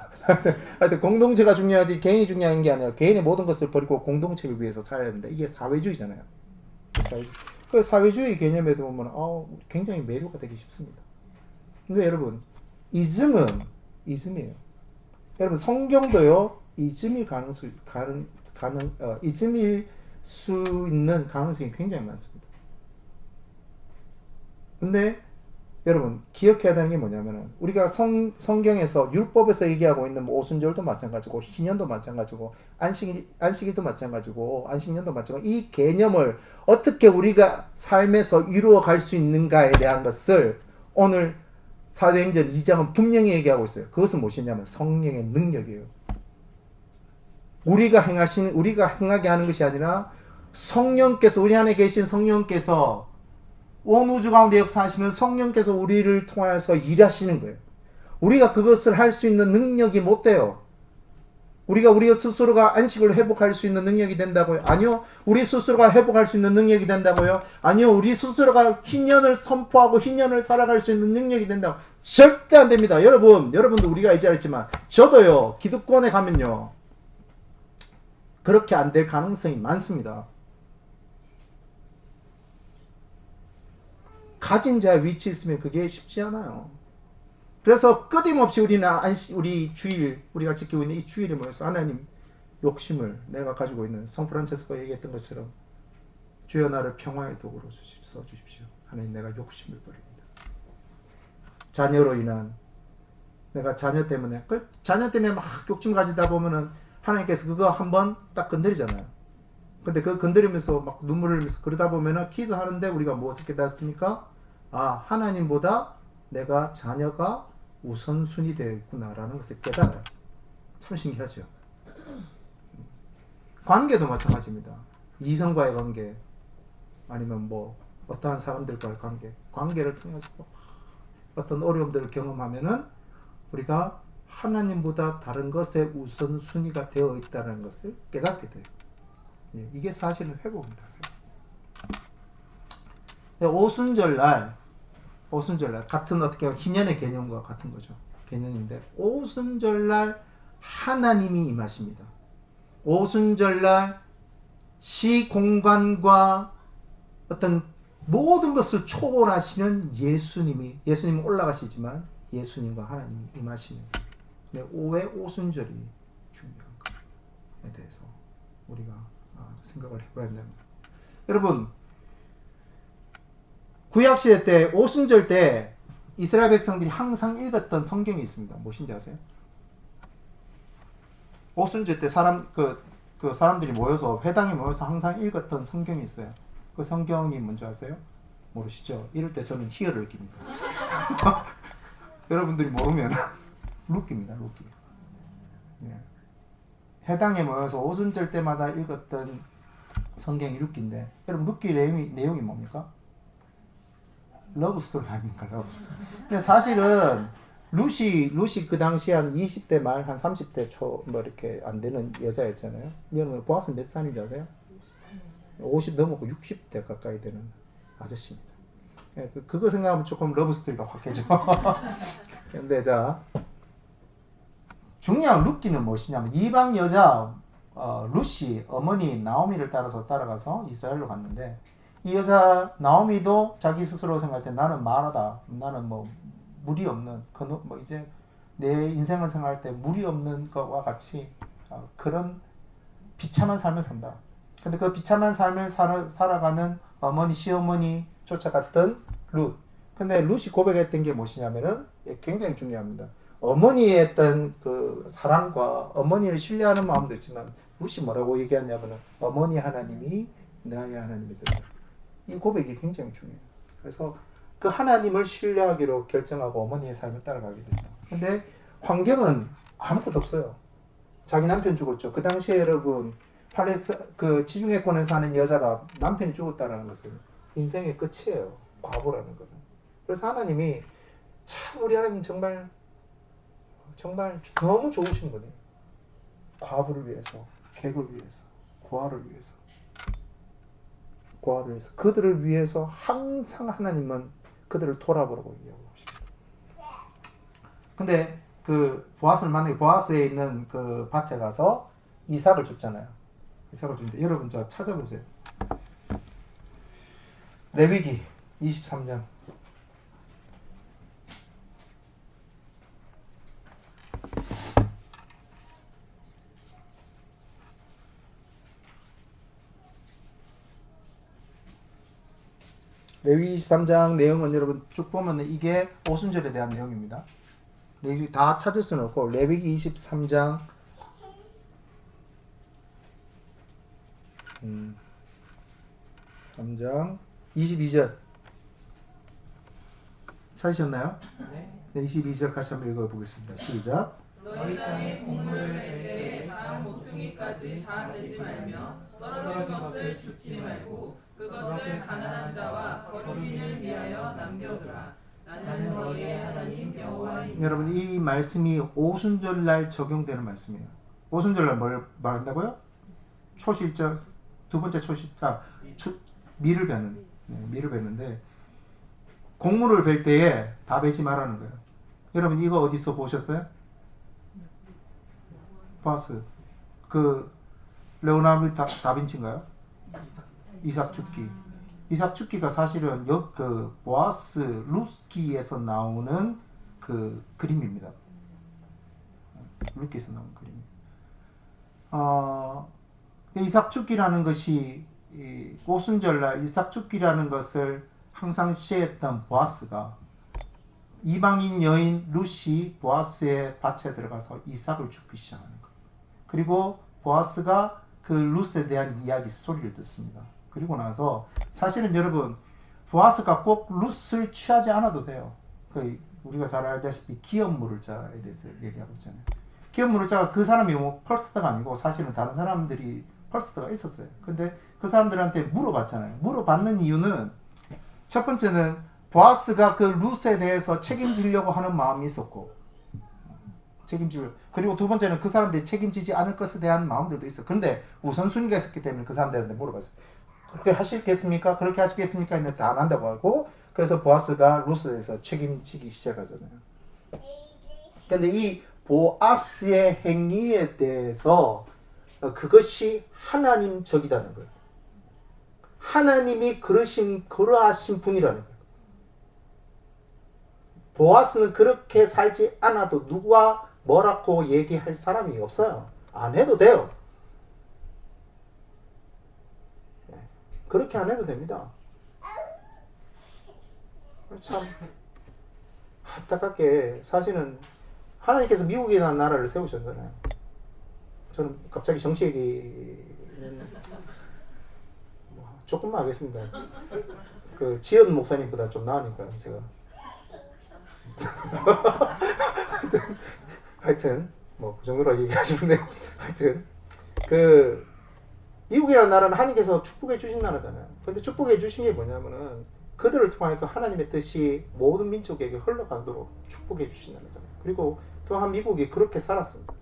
하여튼 공동체가 중요하지 개인이 중요한 게 아니라 개인의 모든 것을 버리고 공동체를 위해서 살아야 된다. 이게 사회주의잖아요. 그 사회주의 개념에도 보면 굉장히 매료가 되기 쉽습니다. 근데 여러분 이즘이에요. 여러분 성경도요 이즘일 수 있는 가능성이 굉장히 많습니다. 근데 여러분 기억해야 되는 게 뭐냐면은 우리가 성경에서 율법에서 얘기하고 있는 뭐 오순절도 마찬가지고 희년도 마찬가지고 안식일도 마찬가지고 안식년도 마찬가지고 이 개념을 어떻게 우리가 삶에서 이루어 갈 수 있는가에 대한 것을 오늘 사도행전 2장은 분명히 얘기하고 있어요. 그것은 무엇이냐면 성령의 능력이에요. 우리가 행하게 하는 것이 아니라 성령께서 우리 안에 계신 성령께서 온 우주 가운데 역사하시는 성령께서 우리를 통하여서 일하시는 거예요. 우리가 그것을 할 수 있는 능력이 못 돼요. 우리가 우리 스스로가 안식을 회복할 수 있는 능력이 된다고요? 아니요. 우리 스스로가 회복할 수 있는 능력이 된다고요? 아니요. 우리 스스로가 희년을 선포하고 희년을 살아갈 수 있는 능력이 된다고? 절대 안 됩니다. 여러분도 우리가 이제 알지만 저도요. 기득권에 가면요. 그렇게 안 될 가능성이 많습니다. 가진 자의 위치에 있으면 그게 쉽지 않아요. 그래서 끊임없이 우리 주일, 우리가 지키고 있는 이 주일에 모여서 하나님 욕심을 내가 가지고 있는 성프란체스코가 얘기했던 것처럼 주여 나를 평화의 도구로 써주십시오. 하나님 내가 욕심을 버립니다. 자녀로 인한 내가 자녀 때문에 막 욕심 가지다 보면은 하나님께서 그거 한번 딱 건드리잖아요. 근데 그 건드리면서 막 눈물을 흘리면서 그러다 보면은 기도하는데 우리가 무엇을 깨닫습니까? 아, 하나님보다 내가 자녀가 우선순위 되어 있구나라는 것을 깨달아요. 참 신기하죠. 관계도 마찬가지입니다. 이성과의 관계, 아니면 뭐 어떠한 사람들과의 관계를 통해서 어떤 어려움들을 경험하면은 우리가 하나님보다 다른 것에 우선순위가 되어 있다는 것을 깨닫게 돼요. 이게 사실은 회복입니다. 오순절날 같은 어떻게 보면 희년의 개념과 같은 거죠. 개념인데 오순절날 하나님이 임하십니다. 오순절날 시공간과 어떤 모든 것을 초월하시는 예수님이 올라가시지만 예수님과 하나님이 임하시는. 왜 오순절이 중요한 것에 대해서 우리가 생각을 해봐야 됩니다. 여러분, 구약시대 때 오순절 때 이스라엘 백성들이 항상 읽었던 성경이 있습니다. 무엇인지 아세요? 오순절 때 사람들이 모여서 회당에 모여서 항상 읽었던 성경이 있어요. 그 성경이 뭔지 아세요? 모르시죠? 이럴 때 저는 희열을 느낍니다. 여러분들이 모르면 루키입니다. 루키. 예. 회당에 모여서 오순절 때마다 읽었던 성경이 루키인데, 여러분 루키 내용이 뭡니까? 러브스토리 아닙니까? 러브스토리. 근데 사실은 루시 그 당시 한 20대 말, 한 30대 초 뭐 이렇게 안 되는 여자였잖아요. 여러분 보아스 몇 살인지 아세요? 50 넘었고 60대 가까이 되는 아저씨입니다. 예, 그거 생각하면 조금 러브스토리가 확해져. 근데 자, 중요한 루키는 무엇이냐면 이방 여자 루시 어머니 나오미를 따라가서 이스라엘로 갔는데, 이 여자 나오미도 자기 스스로 생각할 때 나는 말하다, 나는 뭐 무리 없는 뭐 이제 내 인생을 생각할 때 무리 없는 것과 같이 그런 비참한 삶을 산다. 근데 그 비참한 삶을 살아가는 시어머니 쫓아갔던 룻. 근데 룻이 고백했던 게 무엇이냐면은 굉장히 중요합니다. 어머니의 어떤 그 사랑과 어머니를 신뢰하는 마음도 있지만 룻이 뭐라고 얘기하냐면은 어머니 하나님이 나의 하나님이다. 이 고백이 굉장히 중요해요. 그래서 그 하나님을 신뢰하기로 결정하고 어머니의 삶을 따라가게 되죠. 근데 환경은 아무것도 없어요. 자기 남편 죽었죠. 그 당시에 여러분 그 지중해권에 사는 여자가 남편이 죽었다는 것은 인생의 끝이에요. 과부라는 거는. 그래서 하나님이 참 우리 하나님 정말 너무 좋으신 분이에요. 과부를 위해서, 객을 위해서, 고아를 위해서 그들을 위해서 항상 하나님은 그들을 돌아보라고 얘기하고 계십니다. 근데 그 보아스를 만나게 보아스에 있는 그 밭에 가서 이삭을 줍잖아요. 이삭을 주는데 여러분 저 찾아보세요. 레위기 23장. 레위 23장 내용은 여러분 쭉 보면 이게 오순절에 대한 내용입니다. 레위 다 찾을 수는 없고 레위기 23장 3장 22절 찾으셨나요? 네. 22절 같이 한번 읽어보겠습니다. 시작. 너희 땅에 곡물을 낼 때에 단 모퉁이까지 다 내지 말며 떨어진 것을 줍지 말고 그것을 가난한 자와 거류민을 위하여 남겨두라. 나는 너희의 하나님 여호와이니라. 여러분 이 말씀이 오순절날 적용되는 말씀이에요. 오순절날 뭘 말한다고요? 초실절, 두 번째 초실절, 밀을 베는, 밀을 베는데 곡물을 벨 때에 다 베지 말라는 거예요. 여러분 이거 어디서 보셨어요? 보아스. 그 레오나르도 다빈치인가요? 이삭 죽기. 이삭 죽기가 사실은 그 보아스 루스키에서 나오는 그 그림입니다. 루키에서 나오는 그림. 이삭 죽기라는 것이 오순절날 이삭 죽기라는 것을 항상 시했던 보아스가 이방인 여인 루시 보아스의 밭에 들어가서 이삭을 죽기 시작하는 거예요. 그리고 보아스가 그 루스에 대한 이야기 스토리를 듣습니다. 그리고 나서 사실은 여러분 보아스가 꼭 루스를 취하지 않아도 돼요. 우리가 잘 알다시피 기업 무를자에 대해서 얘기하고 있잖아요. 기업 무를자가 그 사람이 뭐 펄스터가 아니고 사실은 다른 사람들이 펄스터가 있었어요. 근데 그 사람들한테 물어봤잖아요. 물어봤는 이유는 첫 번째는 보아스가 그 루스에 대해서 책임지려고 하는 마음이 있었고 그리고 두 번째는 그 사람들이 책임지지 않을 것에 대한 마음들도 있어. 그런데 우선순위가 있었기 때문에 그 사람들한테 물어봤어요. 그렇게 하시겠습니까? 그렇게 하시겠습니까? 했는데 안 한다고 하고 그래서 보아스가 루스에 대해서 책임지기 시작하잖아요. 근데 이 보아스의 행위에 대해서 그것이 하나님적이라는 거예요. 하나님이 그러하신 분이라는 거예요. 보아스는 그렇게 살지 않아도 누가 뭐라고 얘기할 사람이 없어요. 안 해도 돼요. 그렇게 안 해도 됩니다. 참 안타깝게 사실은 하나님께서 미국이라는 나라를 세우셨잖아요. 저는 갑자기 정치 얘기는 조금만 하겠습니다. 그 지연 목사님보다 좀 나으니까요, 제가. 하여튼 뭐 그 정도로 얘기하시면 하여튼 그 미국이라는 나라는 하나님께서 축복해 주신 나라잖아요. 근데 축복해 주신 게 뭐냐면은 그들을 통해서 하나님의 뜻이 모든 민족에게 흘러가도록 축복해 주신 나라잖아요. 그리고 또한 미국이 그렇게 살았습니다.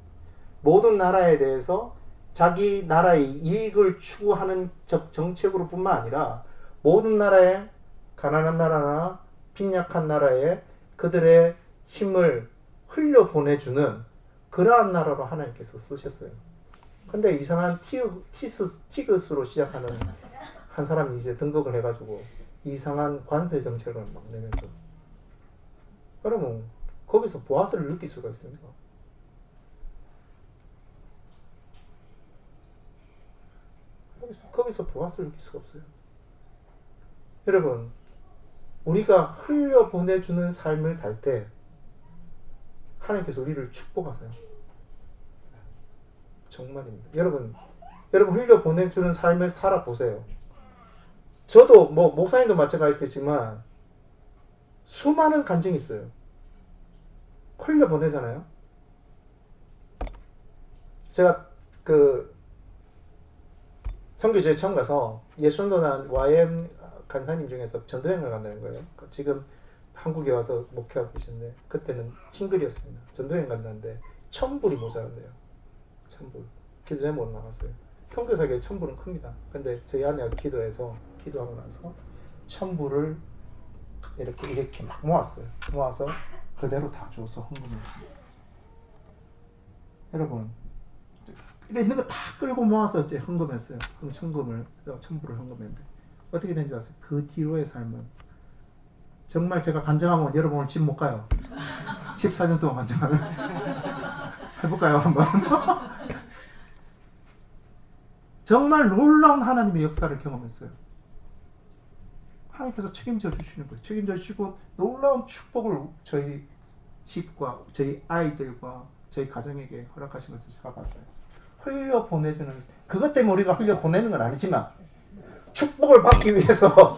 모든 나라에 대해서 자기 나라의 이익을 추구하는 정책으로 뿐만 아니라 모든 나라에 가난한 나라나 빈약한 나라에 그들의 힘을 흘려보내주는 그러한 나라로 하나님께서 쓰셨어요. 근데 이상한 티그스로 시작하는 한 사람이 이제 등극을 해가지고 이상한 관세 정책을 막 내면서 여러분 거기서 보아스를 느낄 수가 있습니까? 거기서 보아스를 느낄 수가 없어요. 여러분 우리가 흘려보내주는 삶을 살 때 하나님께서 우리를 축복하세요. 정말입니다. 여러분 흘려보내주는 삶을 살아보세요. 저도 뭐 목사님도 마찬가지겠지만 수많은 간증이 있어요. 흘려보내잖아요. 제가 그 선교지에 처음 가서 예순도난 YM 간사님 중에서 전도여행을 간다는 거예요. 지금 한국에 와서 목회하고 계신데 그때는 싱글이었습니다. 전도여행 간다는데 1,000불이 모자란대요. 1,000불. 기도 제목으로 나갔어요. 선교사에게 1,000불은 큽니다. 근데 저희 아내가 기도하고 나서 1,000불을 이렇게 막 모았어요. 모아서 그대로 다 줘서 헌금했습니다. 여러분 있는 거 다 끌고 모아서 이제 헌금했어요. 1,000불을 헌금했는데 어떻게 된지 아세요? 그 뒤로의 삶은 정말 제가 간증하면 여러분 오늘 집 못 가요. 14년 동안 간증하면 해볼까요 한번? 정말 놀라운 하나님의 역사를 경험했어요. 하나님께서 책임져 주시는 거예요. 책임져 주시고 놀라운 축복을 저희 집과 저희 아이들과 저희 가정에게 허락하신 것을 제가 봤어요. 흘려보내주는 그것 때문에 우리가 흘려보내는 건 아니지만 축복을 받기 위해서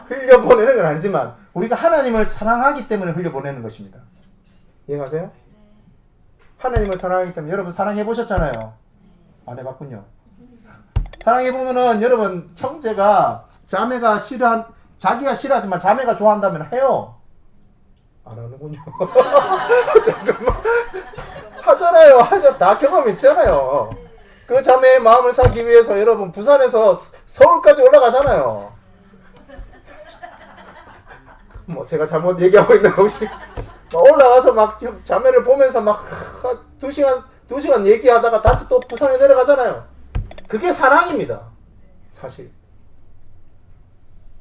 흘려보내는 건 아니지만 우리가 하나님을 사랑하기 때문에 흘려보내는 것입니다. 이해가세요? 하나님을 사랑하기 때문에 여러분 사랑해보셨잖아요. 안 해봤군요. 사랑해보면은 여러분 형제가 자매가 자기가 싫어하지만 자매가 좋아한다면 해요. 안 하는군요. 잠깐만. 하잖아요. 있잖아요. 다 경험했잖아요. 그 자매의 마음을 사기 위해서 여러분 부산에서 서울까지 올라가잖아요. 뭐 제가 잘못 얘기하고 있나 혹시 올라가서 막 자매를 보면서 막 2시간 얘기하다가 다시 또 부산에 내려가잖아요. 그게 사랑입니다. 사실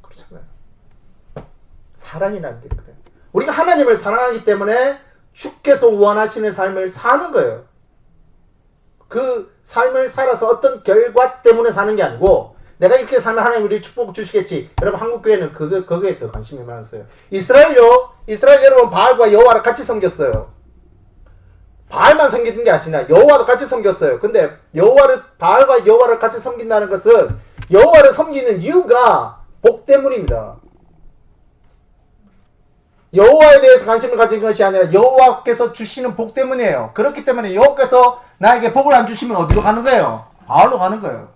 그렇잖아요. 사랑이라는 게 그래요. 우리가 하나님을 사랑하기 때문에 주께서 원하시는 삶을 사는 거예요. 그 삶을 살아서 어떤 결과 때문에 사는 게 아니고 내가 이렇게 살면 하나님 우리 축복 주시겠지. 여러분 한국 교회는 거기에 더 관심이 많았어요. 이스라엘 여러분 바알과 여호와를 같이 섬겼어요. 바알만 섬기는 게 아니라 여호와도 같이 섬겼어요. 근데 바알과 여호와를 같이 섬긴다는 것은 여호와를 섬기는 이유가 복 때문입니다. 여호와에 대해서 관심을 가진 것이 아니라 여호와께서 주시는 복 때문이에요. 그렇기 때문에 여호와께서 나에게 복을 안 주시면 어디로 가는 거예요? 바알로 가는 거예요.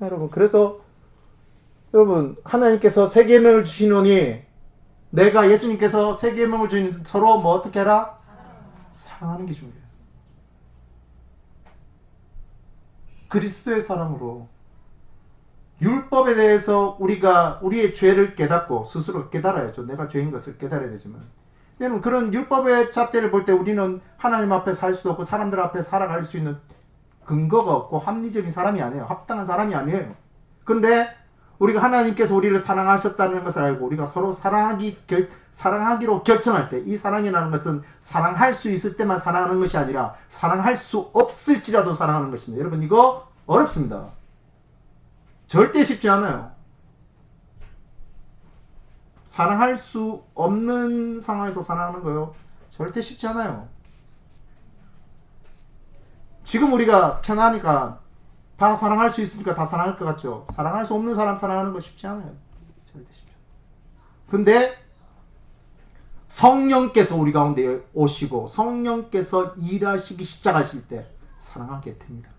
여러분 그래서 여러분 하나님께서 세 계명을 주시노니 내가 예수님께서 세 계명을 주시니 서로 뭐 어떻게 해라? 사랑하는 게 중요해요. 그리스도의 사랑으로 율법에 대해서 우리가 우리의 죄를 깨닫고 스스로 깨달아야죠. 내가 죄인 것을 깨달아야 되지만 여러분 그런 율법의 잣대를 볼 때 우리는 하나님 앞에 살 수도 없고 사람들 앞에 살아갈 수 있는 근거가 없고 합리적인 사람이 아니에요. 합당한 사람이 아니에요. 근데 우리가 하나님께서 우리를 사랑하셨다는 것을 알고 우리가 서로 사랑하기로 결정할 때 이 사랑이라는 것은 사랑할 수 있을 때만 사랑하는 것이 아니라 사랑할 수 없을지라도 사랑하는 것입니다. 여러분 이거 어렵습니다. 절대 쉽지 않아요. 사랑할 수 없는 상황에서 사랑하는 거요. 절대 쉽지 않아요. 지금 우리가 편하니까 다 사랑할 수 있으니까 다 사랑할 것 같죠. 사랑할 수 없는 사람 사랑하는 거 쉽지 않아요. 절대 쉽지 않아요. 근데 성령께서 우리 가운데 오시고 성령께서 일하시기 시작하실 때 사랑하게 됩니다.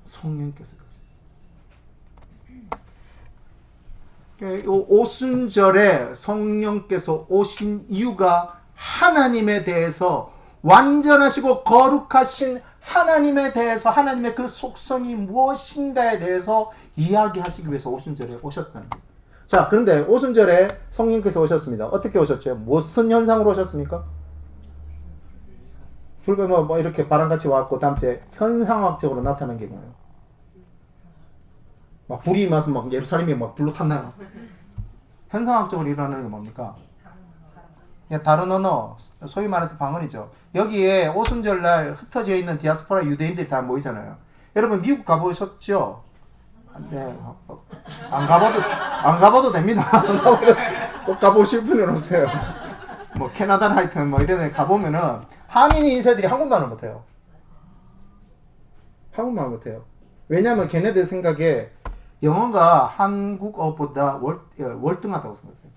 성령께서 오순절에 성령께서 오신 이유가 하나님에 대해서 완전하시고 거룩하신 하나님에 대해서 하나님의 그 속성이 무엇인가에 대해서 이야기하시기 위해서 오순절에 오셨다는 거예요. 자, 그런데 오순절에 성령께서 오셨습니다. 어떻게 오셨죠? 무슨 현상으로 오셨습니까? 불과 뭐 이렇게 바람같이 왔고 다음 주에 현상학적으로 나타난 게 뭐예요? 막 불이 임해서 막 예루살렘이 막 불로 탔나요? 현상학적으로 일어나는 게 뭡니까? 다른 언어, 소위 말해서 방언이죠. 여기에 오순절날 흩어져 있는 디아스포라 유대인들이 다 모이잖아요. 여러분 미국 가보셨죠? 네, 안 가봐도 됩니다. 꼭 가보실 분은 없어요. 뭐 캐나다나 하여튼 뭐 이런 데 가보면은 한인 2세들이 한국말을 못해요. 한국말을 못해요. 왜냐면 걔네들 생각에 영어가 한국어보다 월등하다고 생각해요.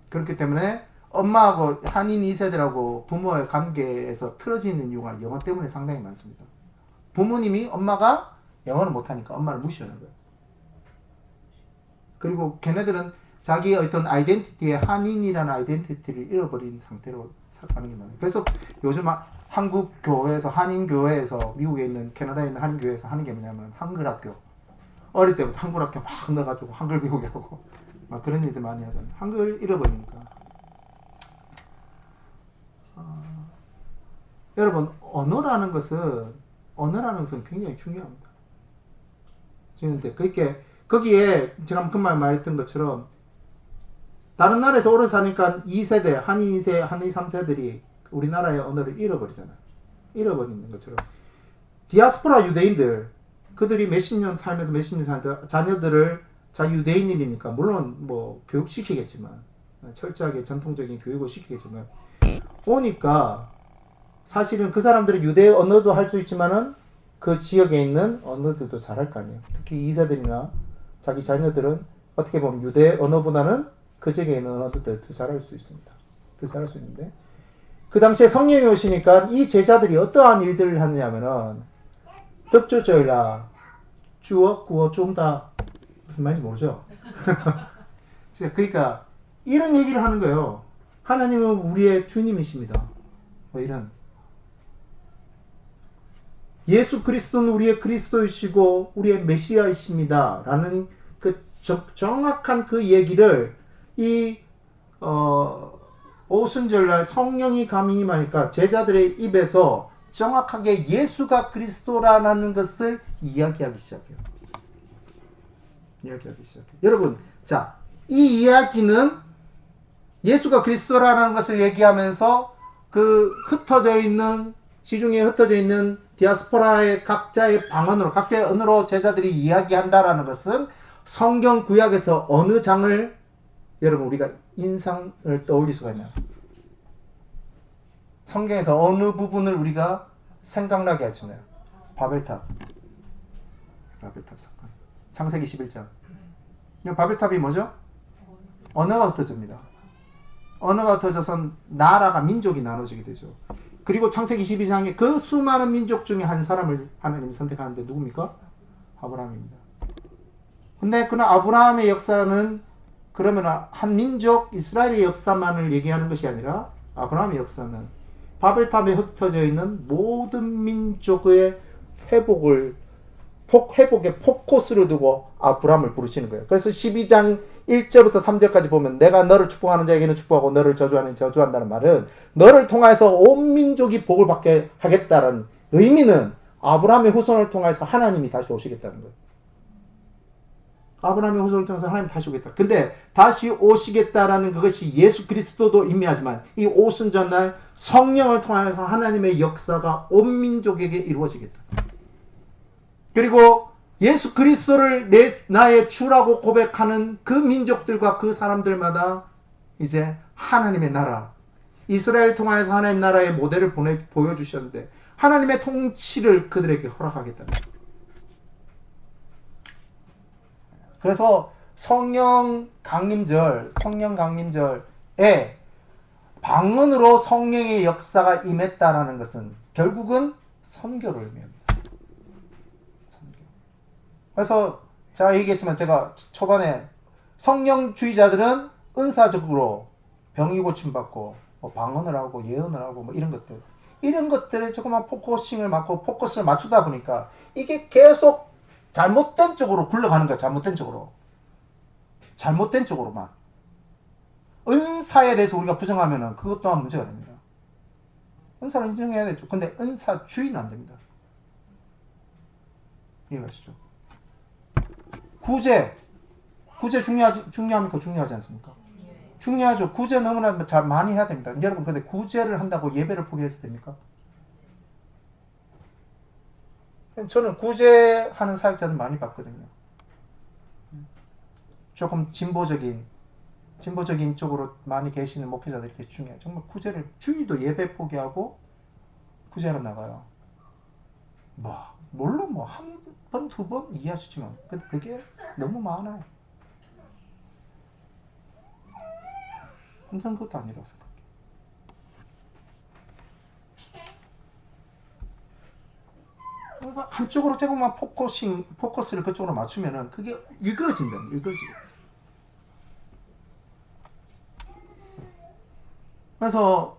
그렇기 때문에 엄마하고 한인 2세들하고 부모의 관계에서 틀어지는 이유가 영어 때문에 상당히 많습니다. 부모님이 엄마가 영어를 못하니까 엄마를 무시하는 거예요. 그리고 걔네들은 자기의 어떤 아이덴티티의 한인이라는 아이덴티티를 잃어버린 상태로 살아가는 게 많아요. 그래서 요즘 한국 교회에서 한인 교회에서 미국에 있는 캐나다에 있는 한인 교회에서 하는 게 뭐냐면 한글 학교 어릴 때부터 한글 학교 막 넣어가지고 한글 배우게 하고 막 그런 일들 많이 하잖아요. 한글 잃어버리니까. 여러분 언어라는 것은 굉장히 중요합니다. 근데 거기에 제가 금방 말했던 것처럼 다른 나라에서 오래 사니까 2세대 한인 2세, 한인 3세들이 우리나라의 언어를 잃어버리잖아요. 잃어버리는 것처럼 디아스포라 유대인들 그들이 몇십 년 살면서 몇십 년 살다 자녀들을 유대인이니까 물론 뭐 교육시키겠지만 철저하게 전통적인 교육을 시키겠지만 오니까 사실은 그 사람들은 유대 언어도 할 수 있지만은 그 지역에 있는 언어들도 잘할 거 아니에요. 특히 2세들이나 자기 자녀들은 어떻게 보면 유대 언어보다는 그 지역에 있는 언어들도 더 잘할 수 있습니다. 더 잘할 수 있는데 그 당시에 성령이 오시니까 이 제자들이 어떠한 일들을 하느냐면은 덕조절라 주어 구어 좀 다 무슨 말인지 모르죠. 그러니까 이런 얘기를 하는 거예요. 하나님은 우리의 주님이십니다. 뭐 이런. 예수 그리스도는 우리의 그리스도이시고 우리의 메시아이십니다. 라는 그 정확한 그 얘기를 이 오순절날 성령이 감히 임하니까 제자들의 입에서 정확하게 예수가 그리스도라는 것을 이야기하기 시작해요. 여러분, 자, 이 이야기는 예수가 그리스도라는 것을 얘기하면서 그 흩어져 있는 지중해에 흩어져 있는 디아스포라의 각자의 방언으로 각자의 언어로 제자들이 이야기한다라는 것은 성경 구약에서 어느 장을 여러분 우리가 인상을 떠올릴 수가 있나요? 성경에서 어느 부분을 우리가 생각나게 하시나요? 바벨탑 사건. 창세기 11장. 바벨탑이 뭐죠? 언어가 흩어집니다. 언어가 흩어져서 나라가 민족이 나눠지게 되죠. 그리고 창세기 12장에 그 수많은 민족 중에 한 사람을 하나님이 선택하는데 누굽니까? 아브라함입니다. 근데 그는 아브라함의 역사는 그러면 한 민족 이스라엘의 역사만을 얘기하는 것이 아니라 아브라함의 역사는 바벨탑에 흩어져 있는 모든 민족의 회복의 포커스를 두고 아브라함을 부르시는 거예요. 그래서 12장 1절부터 3절까지 보면 내가 너를 축복하는 자에게는 축복하고 너를 저주하는 자에게는 저주한다는 말은 너를 통해서 온 민족이 복을 받게 하겠다는 의미는 아브라함의 후손을 통해서 하나님이 다시 오시겠다는 거예요. 아브라함의 후손을 통해서 하나님이 다시 오겠다. 근데 다시 오시겠다라는 그것이 예수 그리스도도 의미하지만 이 오순절날 성령을 통해서 하나님의 역사가 온 민족에게 이루어지겠다. 그리고 예수 그리스도를 나의 주라고 고백하는 그 민족들과 그 사람들마다 이제 하나님의 나라, 이스라엘 통하여서 하나님 나라의 모델을 보여주셨는데 하나님의 통치를 그들에게 허락하겠다. 그래서 성령 강림절에 방언으로 성령의 역사가 임했다라는 것은 결국은 선교를 의미합니다. 그래서 제가 얘기했지만 제가 초반에 성령주의자들은 은사적으로 병이 고침받고 뭐 방언을 하고 예언을 하고 뭐 이런 것들에 조그만 포커싱을 맞고 포커스를 맞추다 보니까 이게 계속 잘못된 쪽으로 굴러가는 거야. 잘못된 쪽으로만. 은사에 대해서 우리가 부정하면은 그것 또한 문제가 됩니다. 은사를 인정해야 되죠. 근데 은사주의는 안 됩니다. 이해가시죠? 구제 중요합니까? 중요하지 않습니까? 중요하죠. 구제 너무나 잘 많이 해야 됩니다. 여러분, 근데 구제를 한다고 예배를 포기해도 됩니까? 저는 구제하는 사역자들 많이 봤거든요. 조금 진보적인 쪽으로 많이 계시는 목회자들이 이렇게 중요해요. 정말 구제를, 주일도 예배 포기하고 구제하러 나가요. 물론 한 번, 두 번 이해하시지만 그게 너무 많아요. 항상 그것도 아니라고 생각해요. 한쪽으로 조금만 포커스를 그쪽으로 맞추면은 그게 일그러지겠죠. 그래서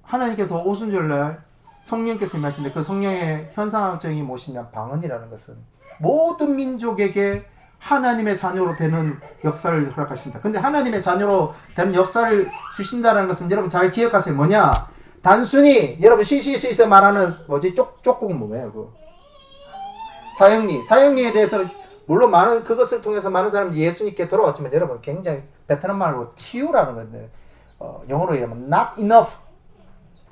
하나님께서 오순절날 성령께서 임하시는데 그 성령의 현상적인 무엇이냐, 방언이라는 것은 모든 민족에게 하나님의 자녀로 되는 역사를 허락하신다. 근데 하나님의 자녀로 되는 역사를 주신다는 것은 여러분 잘 기억하세요. 뭐냐? 단순히 여러분 시시시시 말하는 쪽국은 뭐예요? 사형리에 대해서 물론 그것을 통해서 많은 사람이 예수님께 돌아왔지만 여러분 굉장히 베트남 말로 TU라는 건데 영어로 얘기하면 not enough.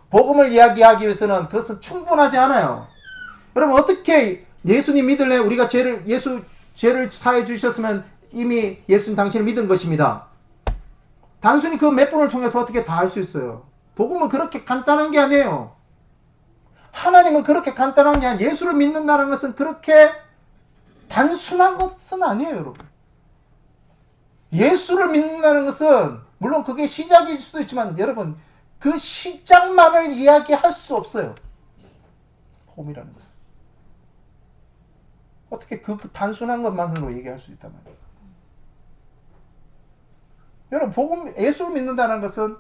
복음을 이야기하기 위해서는 그것은 충분하지 않아요. 여러분 어떻게 예수님 믿을래? 우리가 죄를 사해 주셨으면 이미 예수님 당신을 믿은 것입니다. 단순히 그 몇 분을 통해서 어떻게 다 할 수 있어요? 복음은 그렇게 간단한 게 아니에요. 하나님은 그렇게 간단한 게 아니에요. 예수를 믿는다는 것은 그렇게 단순한 것은 아니에요, 여러분. 예수를 믿는다는 것은 물론 그게 시작일 수도 있지만 여러분 그 시작만을 이야기할 수 없어요. 복음이라는 것은. 어떻게 그 단순한 것만으로 얘기할 수 있단 말이에요. 여러분 복음 예수를 믿는다는 것은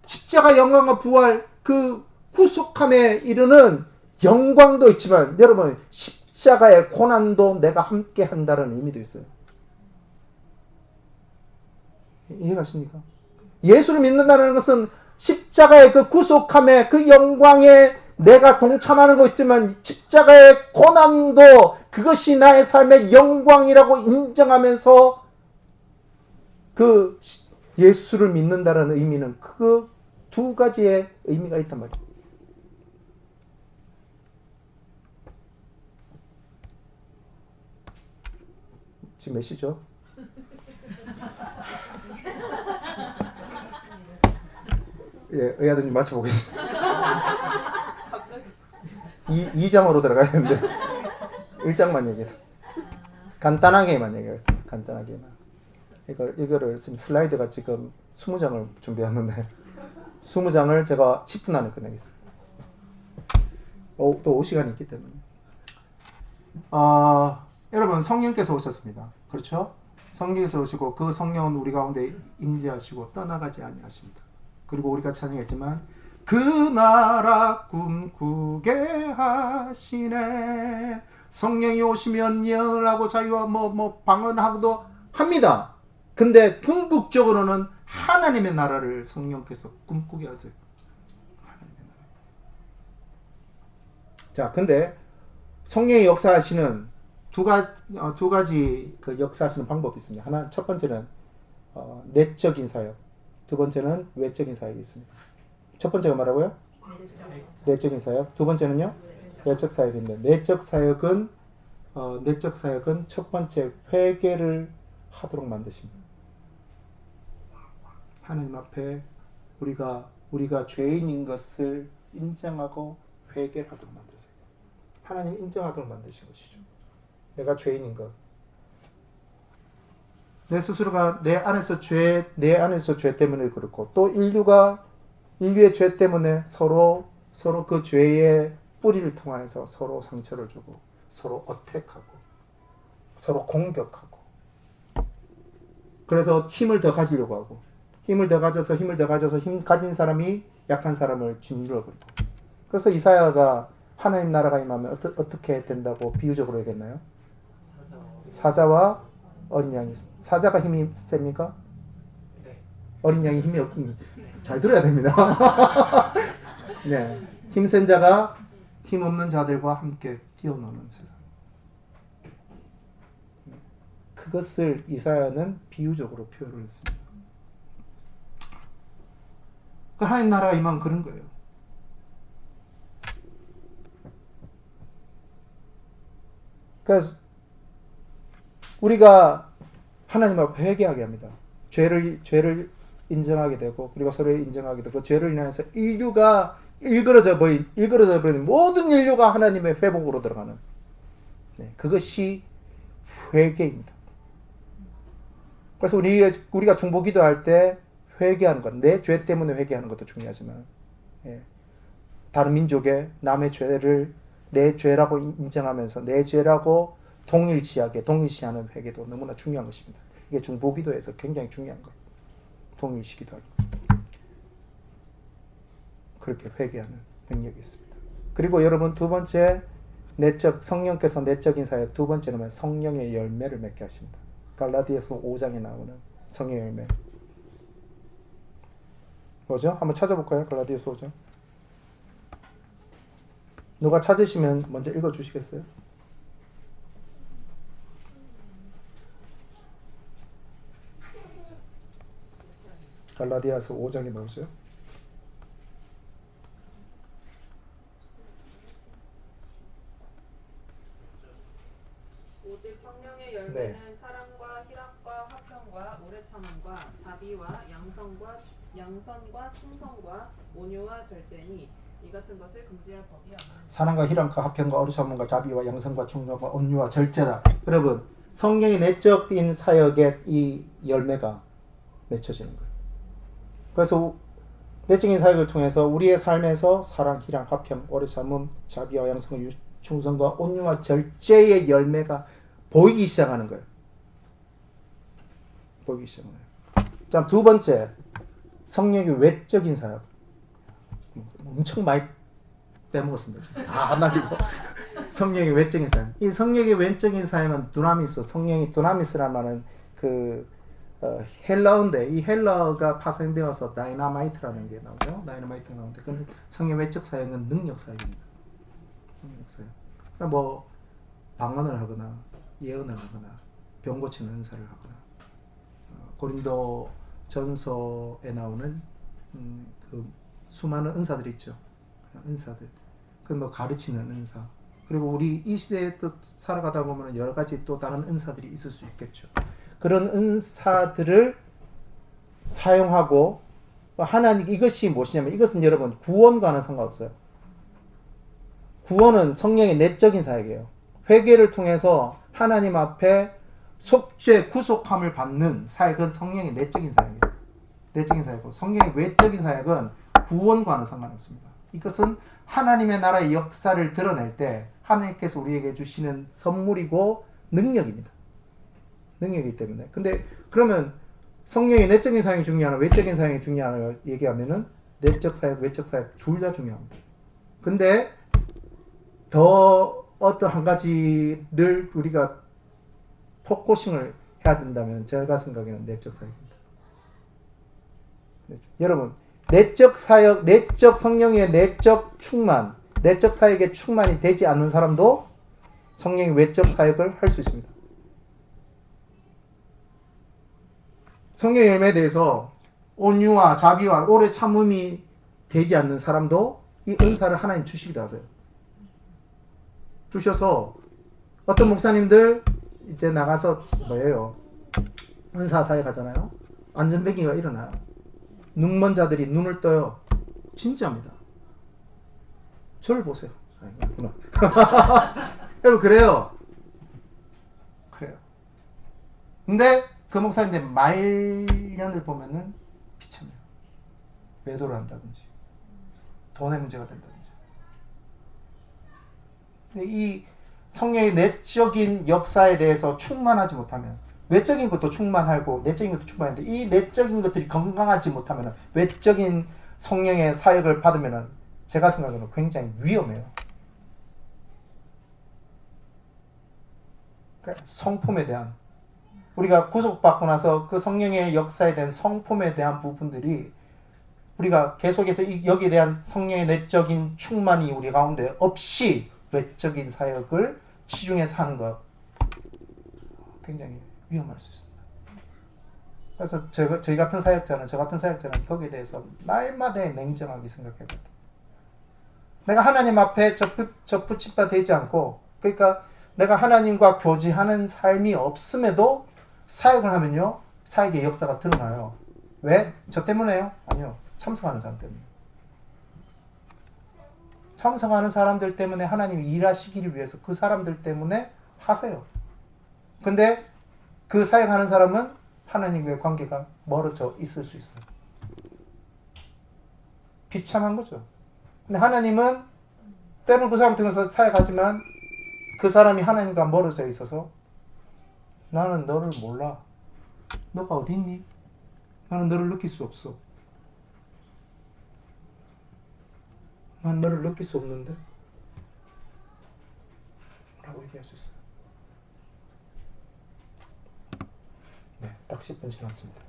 십자가 영광과 부활 그 구속함에 이르는 영광도 있지만 여러분 십자가의 고난도 내가 함께 한다는 의미도 있어요. 이해가십니까? 예수를 믿는다는 것은 십자가의 그 구속함에 그 영광에 내가 동참하는 거 있지만 십자가의 고난도 그것이 나의 삶의 영광이라고 인정하면서 그 예수를 믿는다는 의미는 그 두 가지의 의미가 있단 말이에요. 지금 몇 시죠? 예, 의아든지 맞춰보겠습니다. 갑자기 2장으로 들어가야 되는데 1장만 얘기했어. 간단하게만 얘기하겠습니다. 간단하게만. 이거를 지금 슬라이드가 지금 20장을 준비했는데 20장을 제가 10분 안에 끝내겠습니다. 또 5시간이 있기 때문에. 여러분 성령께서 오셨습니다. 그렇죠? 성령께서 오시고 그 성령은 우리 가운데 임재하시고 떠나가지 아니하십니다. 그리고 우리가 찬양했지만 그 나라 꿈꾸게 하시네. 성령이 오시면 예언을 하고 자기와 방언하고도 합니다. 근데 궁극적으로는 하나님의 나라를 성령께서 꿈꾸게 하세요. 하나님의 나라. 자, 근데 성령이 역사하시는 두 가지 그 역사하시는 방법이 있습니다. 하나, 첫 번째는 내적인 사역, 두 번째는 외적인 사역이 있습니다. 첫 번째가 뭐라고요? 내적인 사역. 두 번째는요? 외적 사역인데 내적 사역은 첫 번째 회개를 하도록 만드십니다. 하나님 앞에 우리가 죄인인 것을 인정하고 회개를 하도록 만드세요. 하나님 인정하도록 만드신 것이죠. 내가 죄인인 것. 내 스스로가 내 안에서 죄 때문에 그렇고 또 인류의 죄 때문에 서로 그 죄의 뿌리를 통해서 서로 상처를 주고 서로 어택하고 서로 공격하고 그래서 힘을 더 가지려고 하고 힘을 더 가져서 힘 가진 사람이 약한 사람을 짓눌러 버리고 그래서 이사야가 하나님 나라가 임하면 어떻게 된다고 비유적으로 얘기했나요? 사자와 어린 양이. 사자가 힘이 셉니까? 네. 어린 양이 힘이 잘 들어야 됩니다. 네, 힘센 자가 힘없는 자들과 함께 뛰어노는 세상. 그것을 이사야는 비유적으로 표현을 했습니다. 하나님 나라가 임하면 그런 거예요. 그래서 우리가 하나님 앞에 회개하게 합니다. 죄를 인정하게 되고 그리고 서로를 인정하게 되고 죄를 인해서 인류가 일그러져 버린 모든 인류가 하나님의 회복으로 들어가는 그것이 회개입니다. 그래서 우리가 중보기도할 때 회개하는 것, 내 죄 때문에 회개하는 것도 중요하지만 다른 민족의 남의 죄를 내 죄라고 인정하면서 내 죄라고 동일시하는 회개도 너무나 중요한 것입니다. 이게 중보기도에서 굉장히 중요한 거예요. 동일시기도 하고 그렇게 회개하는 능력이 있습니다. 그리고 여러분 두 번째 성령께서 내적인 사역 두 번째는 성령의 열매를 맺게 하십니다. 갈라디아서 5장에 나오는 성령의 열매 뭐죠? 한번 찾아볼까요? 갈라디아서 5장 누가 찾으시면 먼저 읽어주시겠어요? 갈라디아서 5장에 나오죠. 오직 성령의 열매는 네. 사랑과 희락과 화평과 오래 참음과 자비와 양선과 충성과 온유와 절제니 이 같은 것을 금지할 법이 없나니. 사랑과 희락과 화평과 오래 참음과 자비와 양선과 충성과 온유와 절제다. 여러분 성령의 내적인 사역의 이 열매가 맺혀지는 거예요. 그래서 내적인 사역을 통해서 우리의 삶에서 사랑, 희락, 화평, 오래 참음, 자비와 양선과 충성과 온유와 절제의 열매가 보이기 시작하는 거예요. 보이기 시작하는 거예요. 자, 두 번째, 성령의 외적인 사역. 엄청 많이 빼먹었습니다. 다 안 나리고. 성령의 외적인 사역. 이 성령의 외적인 사역은 두나미스, 성령이 두나미스란 말은 헬라어인데 이 헬라어가 파생되어서 다이나마이트라는 게 나오죠. 다이나마이트가 나오는데 그 성령의 외적 사역은 능력 사역입니다. 능력 사역. 그러니까 뭐 방언을 하거나 예언을 하거나 병 고치는 은사를 하거나 고린도 전서에 나오는 그 수많은 은사들이 있죠. 은사들. 그 뭐 가르치는 은사. 그리고 우리 이 시대에 또 살아가다 보면 여러 가지 또 다른 은사들이 있을 수 있겠죠. 그런 은사들을 사용하고 하나님 이것이 무엇이냐면 이것은 여러분 구원과는 상관없어요. 구원은 성령의 내적인 사역이에요. 회개를 통해서 하나님 앞에 속죄 구속함을 받는 사역은 성령의 내적인 사역이에요. 내적인 사역이고 성령의 외적인 사역은 구원과는 상관없습니다. 이것은 하나님의 나라의 역사를 드러낼 때 하나님께서 우리에게 주시는 선물이고 능력입니다. 능력이기 때문에. 근데 그러면 성령의 내적인 사역이 중요하나 외적인 사역이 중요하나 얘기하면은 내적 사역, 외적 사역 둘 다 중요합니다. 근데 더 어떤 한 가지를 우리가 포커싱을 해야 된다면 제가 생각에는 내적 사역입니다. 여러분 내적 사역, 내적 성령의 내적 충만, 내적 사역에 충만이 되지 않는 사람도 성령의 외적 사역을 할 수 있습니다. 성령의 열매에 대해서 온유와 자비와 오래 참음이 되지 않는 사람도 이 은사를 하나님 주시기도 하세요. 주셔서 어떤 목사님들 이제 나가서 뭐예요? 은사 사역 하잖아요. 안전뱅이가 일어나요. 눈먼 자들이 눈을 떠요. 진짜입니다. 저를 보세요. 아니구나. 여러분 그래요. 그래요. 근데 그 목사님들 말년을 보면은 비참해요. 매도를 한다든지 돈의 문제가 된다든지. 근데 이 성령의 내적인 역사에 대해서 충만하지 못하면 외적인 것도 충만하고 내적인 것도 충만한데 이 내적인 것들이 건강하지 못하면 외적인 성령의 사역을 받으면 제가 생각하기에는 굉장히 위험해요. 그러니까 성품에 대한 우리가 구속받고 나서 그 성령의 역사에 대한 성품에 대한 부분들이 우리가 계속해서 여기에 대한 성령의 내적인 충만이 우리 가운데 없이 외적인 사역을 치중해서 하는 것 굉장히 위험할 수 있습니다. 그래서 저희 같은 사역자는 거기에 대해서 날마다 냉정하게 생각해야 된다. 내가 하나님 앞에 접붙임바 되지 않고 그러니까 내가 하나님과 교제하는 삶이 없음에도 사역을 하면요 사역의 역사가 드러나요. 왜? 저 때문에요? 아니요. 참석하는 사람 때문에. 참석하는 사람들 때문에 하나님이 일하시기를 위해서 그 사람들 때문에 하세요. 근데 그 사역하는 사람은 하나님과의 관계가 멀어져 있을 수 있어요. 비참한 거죠. 근데 하나님은 때로는 그 사람 통해서 사역하지만 그 사람이 하나님과 멀어져 있어서 나는 너를 몰라. 너가 어디 있니? 나는 너를 느낄 수 없어. 난 너를 느낄 수 없는데? 라고 얘기할 수 있어요. 네, 딱 10분 지났습니다.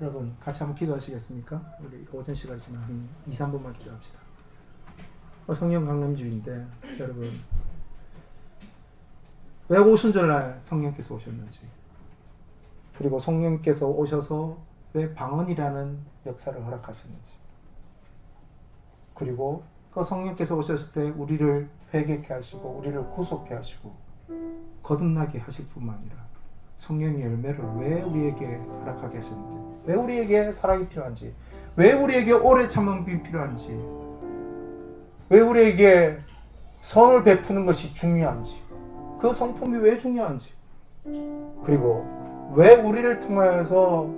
여러분 같이 한번 기도하시겠습니까? 우리 오전 시간이지만 한 2-3분만 기도합시다. 성령 강림주인데 여러분 왜 오순절날 성령께서 오셨는지 그리고 성령께서 오셔서 왜 방언이라는 역사를 허락하셨는지 그리고 그 성령께서 오셨을 때 우리를 회개케 하시고 우리를 구속케 하시고 거듭나게 하실 뿐만 아니라 성령의 열매를 왜 우리에게 허락하게 하셨는지 왜 우리에게 사랑이 필요한지 왜 우리에게 오래 참음이 필요한지 왜 우리에게 선을 베푸는 것이 중요한지 그 성품이 왜 중요한지 그리고 왜 우리를 통하여서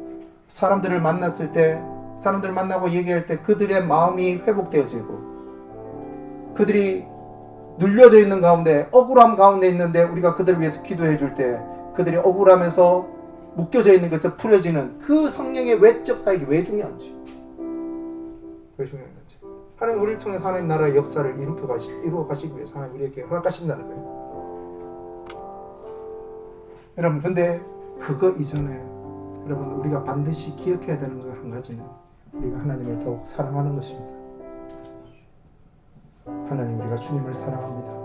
사람들을 만났을 때 사람들 만나고 얘기할 때 그들의 마음이 회복되어지고 그들이 눌려져 있는 가운데 억울함 가운데 있는데 우리가 그들을 위해서 기도해 줄 때 그들이 억울하면서 묶여져 있는 것에서 풀어지는 그 성령의 외적 사역이 왜 중요한지, 왜 중요한 건지. 하나님 우리를 통해서 하나님 나라의 역사를 이루어 가시기 위해서 하나님 우리에게 허락하신다는 거예요. 여러분, 근데 그거 이전에 여러분 우리가 반드시 기억해야 되는 거 한 가지는 우리가 하나님을 더욱 사랑하는 것입니다. 하나님, 우리가 주님을 사랑합니다.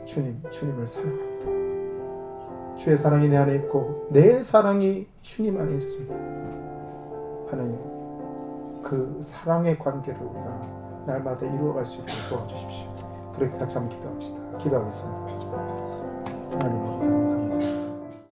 주님을 사랑합니다. 주의 사랑이 내 안에 있고 내 사랑이 주님 안에 있습니다. 하나님, 그 사랑의 관계를 우리가 날마다 이루어갈 수 있도록 도와주십시오. 그렇게 같이 한번 기도합시다. 기도하겠습니다. 하나님 감사합니다.